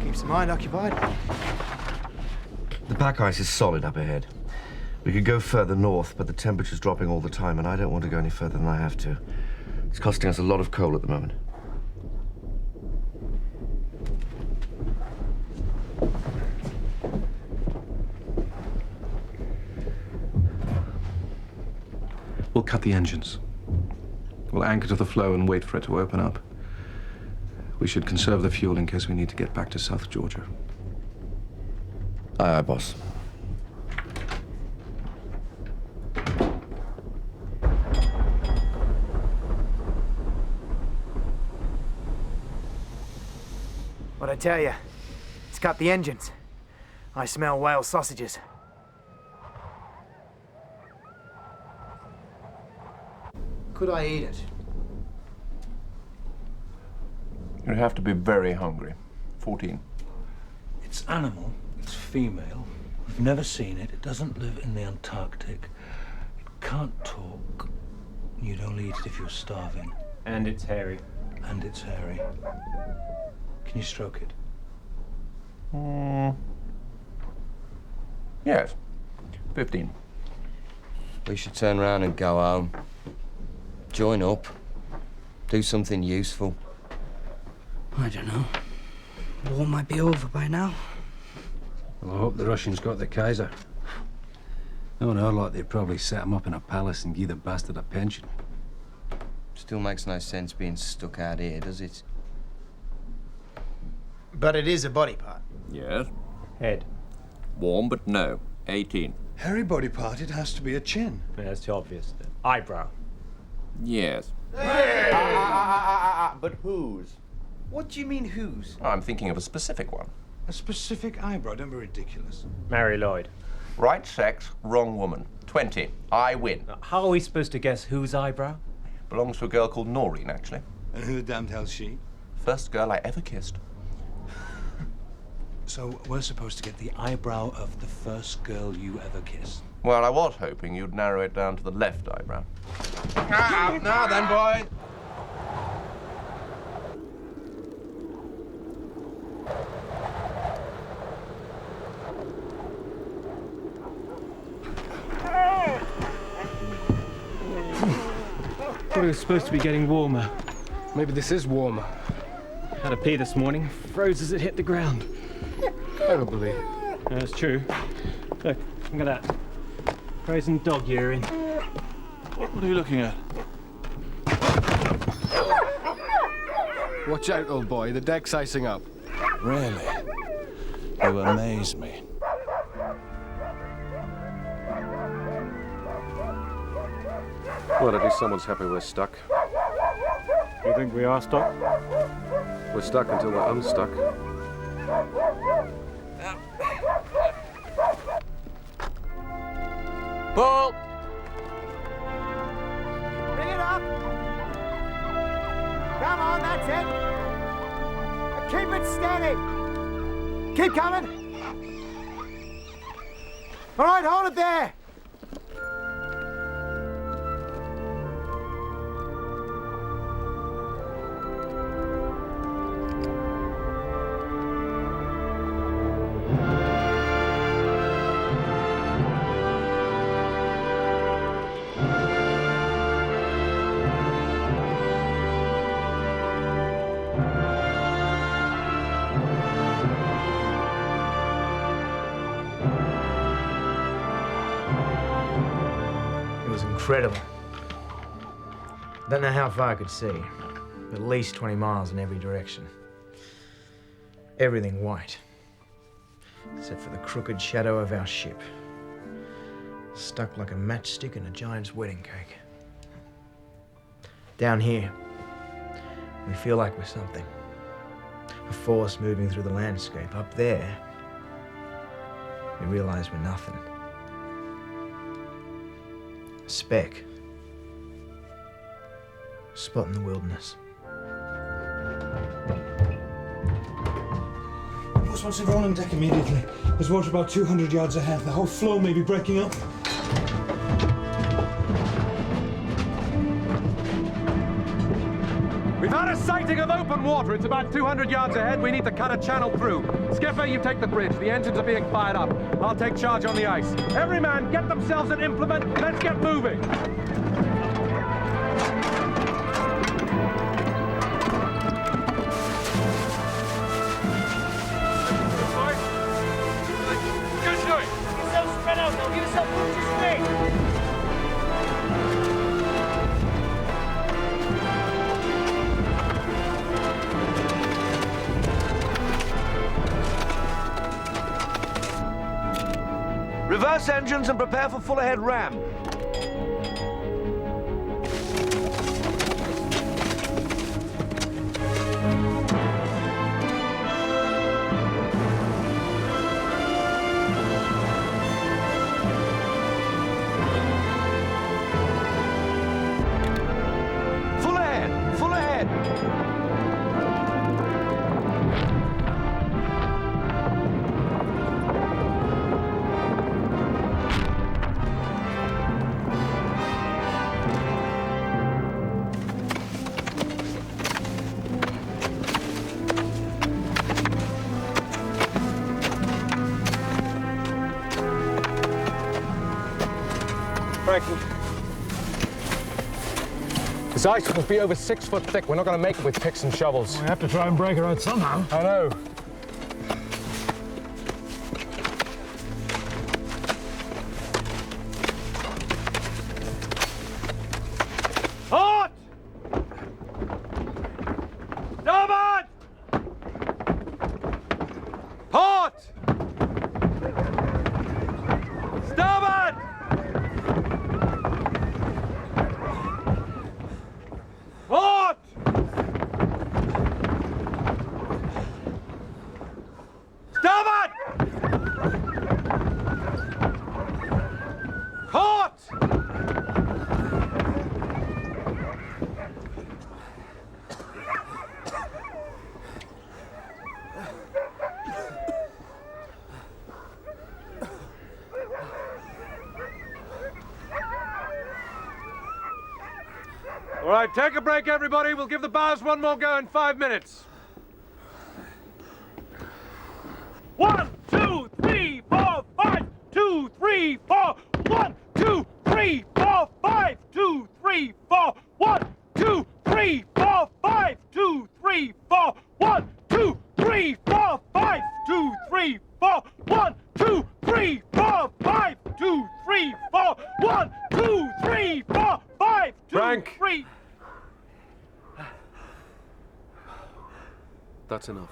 Keeps the mind occupied. The pack ice is solid up ahead. We could go further north, but the temperature's dropping all the time, and I don't want to go any further than I have to. It's costing us a lot of coal at the moment. We'll cut the engines. We'll anchor to the flow and wait for it to open up. We should conserve the fuel in case we need to get back to South Georgia. Aye, aye, boss. What'd I tell you? It's cut the engines. I smell whale sausages. Could I eat it? You'd have to be very hungry. 14. It's animal. It's female. We've never seen it. It doesn't live in the Antarctic. It can't talk. You'd only eat it if you're starving. And it's hairy. And it's hairy. Can you stroke it? Yes. 15. We should turn around and go home. Join up. Do something useful. I don't know. The war might be over by now. Well, I hope the Russians got the Kaiser. Knowing our lot, they'd probably set him up in a palace and give the bastard a pension. Still makes no sense being stuck out here, does it? But it is a body part. Yes. Head. Warm, but no. 18. Hairy body part, it has to be a chin. Yeah, that's too obvious. Eyebrow. Yes. But whose? What do you mean, whose? I'm thinking of a specific one. A specific eyebrow, don't be ridiculous. Mary Lloyd. Right sex, wrong woman. 20. I win. How are we supposed to guess whose eyebrow? Belongs to a girl called Noreen, actually. And who the damned hell's she? First girl I ever kissed. So we're supposed to get the eyebrow of the first girl you ever kissed. Well, I was hoping you'd narrow it down to the left eyebrow. Now then, boy. Thought it was supposed to be getting warmer. Maybe this is warmer. Had a pee this morning. Froze as it hit the ground. Terribly. That's true. Look at that. Frozen dog urine. What are you looking at? Watch out, old boy. The deck's icing up. Really? You amaze me. Well, at least someone's happy we're stuck. You think we are stuck? We're stuck until we're unstuck. Pull! Bring it up! Come on, that's it! Keep it steady! Keep coming! All right, hold it there! Incredible. Don't know how far I could see. At least 20 miles in every direction. Everything white. Except for the crooked shadow of our ship. Stuck like a matchstick in a giant's wedding cake. Down here, we feel like we're something. A force moving through the landscape. Up there, we realize we're nothing. A speck. A spot in the wilderness. Boss wants everyone on deck immediately. There's water about 200 yards ahead. The whole floe may be breaking up. We've had a sighting of open water. It's about 200 yards ahead. We need to cut a channel through. Skipper, you take the bridge. The engines are being fired up. I'll take charge on the ice. Every man, get themselves an implement. Let's get moving. Reverse engines and prepare for full ahead ram. Full ahead, full ahead. Franklin. This ice must be over 6 foot thick. We're not going to make it with picks and shovels. We have to try and break her out somehow. I know. Halt! Starboard! right, take a break, everybody. We'll give the bows one more go in 5 minutes. 1, 2, 3, 4, 5, 2, 3, 4. 1, 2, 3, 4, 5, 2, 3, 4. 1, 2, 3, 4, 5, 2, 3, 4. 1, 2, 3, 4, 5, 2, 3, 4. 1, 2, 3, 4, 5, 2, 3, 4. 1, 2, 3, 4, 5, 2, Frank. 3. That's enough.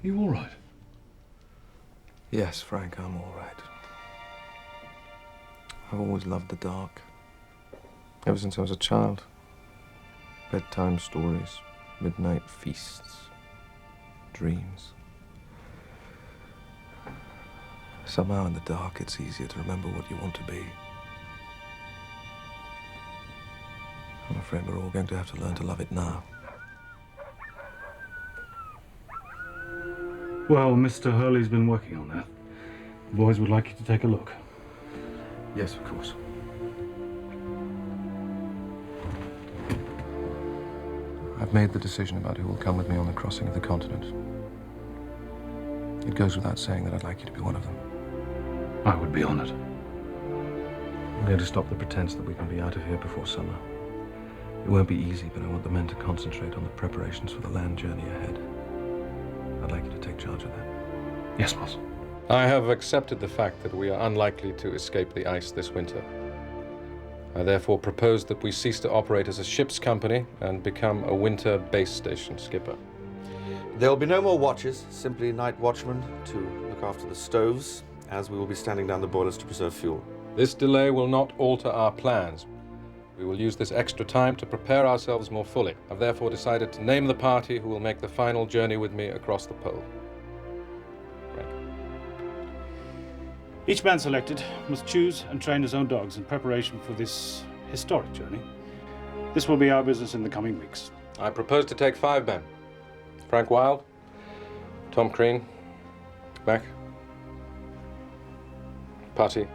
You all right? Yes, Frank, I'm all right. I've always loved the dark. Ever since I was a child. Bedtime stories, midnight feasts, dreams. Somehow in the dark, it's easier to remember what you want to be. I'm afraid we're all going to have to learn to love it now. Well, Mr. Hurley's been working on that. The boys would like you to take a look. Yes, of course. I've made the decision about who will come with me on the crossing of the continent. It goes without saying that I'd like you to be one of them. I would be honored. I'm going to stop the pretense that we can be out of here before summer. It won't be easy, but I want the men to concentrate on the preparations for the land journey ahead. I'd like you to take charge of that. Yes, boss. I have accepted the fact that we are unlikely to escape the ice this winter. I therefore propose that we cease to operate as a ship's company and become a winter base station skipper. There will be no more watches, simply night watchmen to look after the stoves, as we will be standing down the boilers to preserve fuel. This delay will not alter our plans. We will use this extra time to prepare ourselves more fully. I've therefore decided to name the party who will make the final journey with me across the pole. Frank. Each man selected must choose and train his own dogs in preparation for this historic journey. This will be our business in the coming weeks. I propose to take 5 men. Frank Wilde, Tom Crean, Mac, Putty.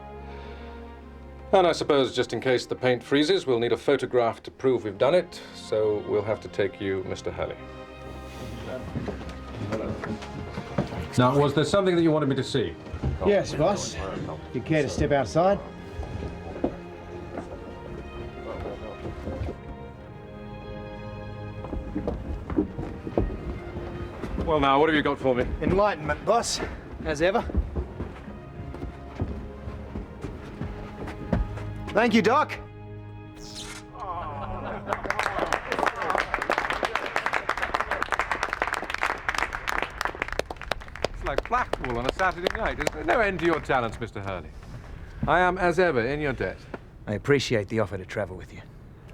And I suppose, just in case the paint freezes, we'll need a photograph to prove we've done it, so we'll have to take you, Mr. Hurley. Now, was there something that you wanted me to see? Yes, boss. You care to step outside? Well, now, what have you got for me? Enlightenment, boss. As ever. Thank you, Doc. It's like Blackpool on a Saturday night. There's no end to your talents, Mr. Hurley. I am, as ever, in your debt. I appreciate the offer to travel with you.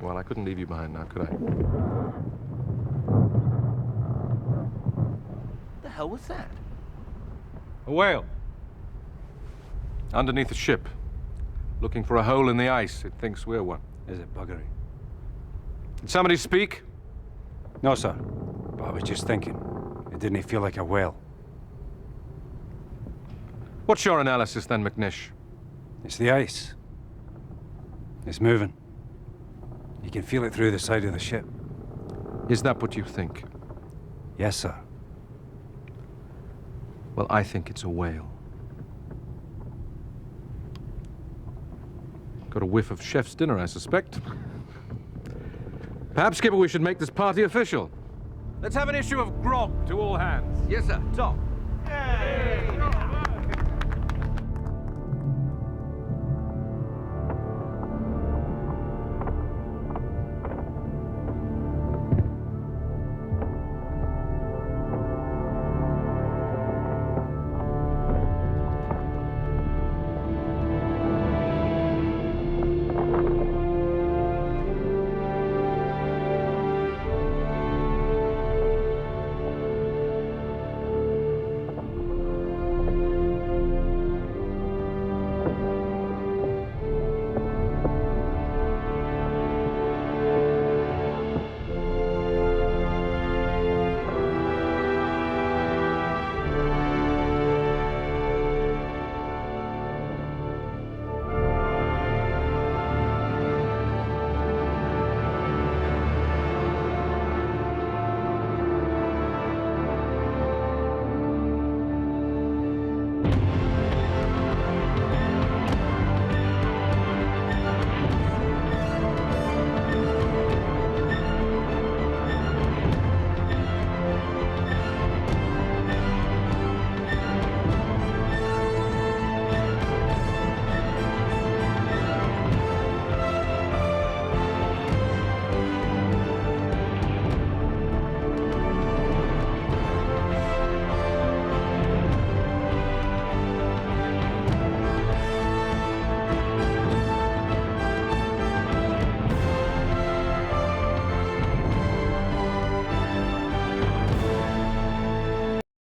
Well, I couldn't leave you behind now, could I? The hell was that? A whale. Underneath a ship. Looking for a hole in the ice. It thinks we're one. Is it buggery? Did somebody speak? No, sir. But I was just thinking. It didn't feel like a whale. What's your analysis then, McNish? It's the ice. It's moving. You can feel it through the side of the ship. Is that what you think? Yes, sir. Well, I think it's a whale. Got a whiff of chef's dinner, I suspect. Perhaps, Skipper, we should make this party official. Let's have an issue of grog to all hands. Yes, sir. Tom.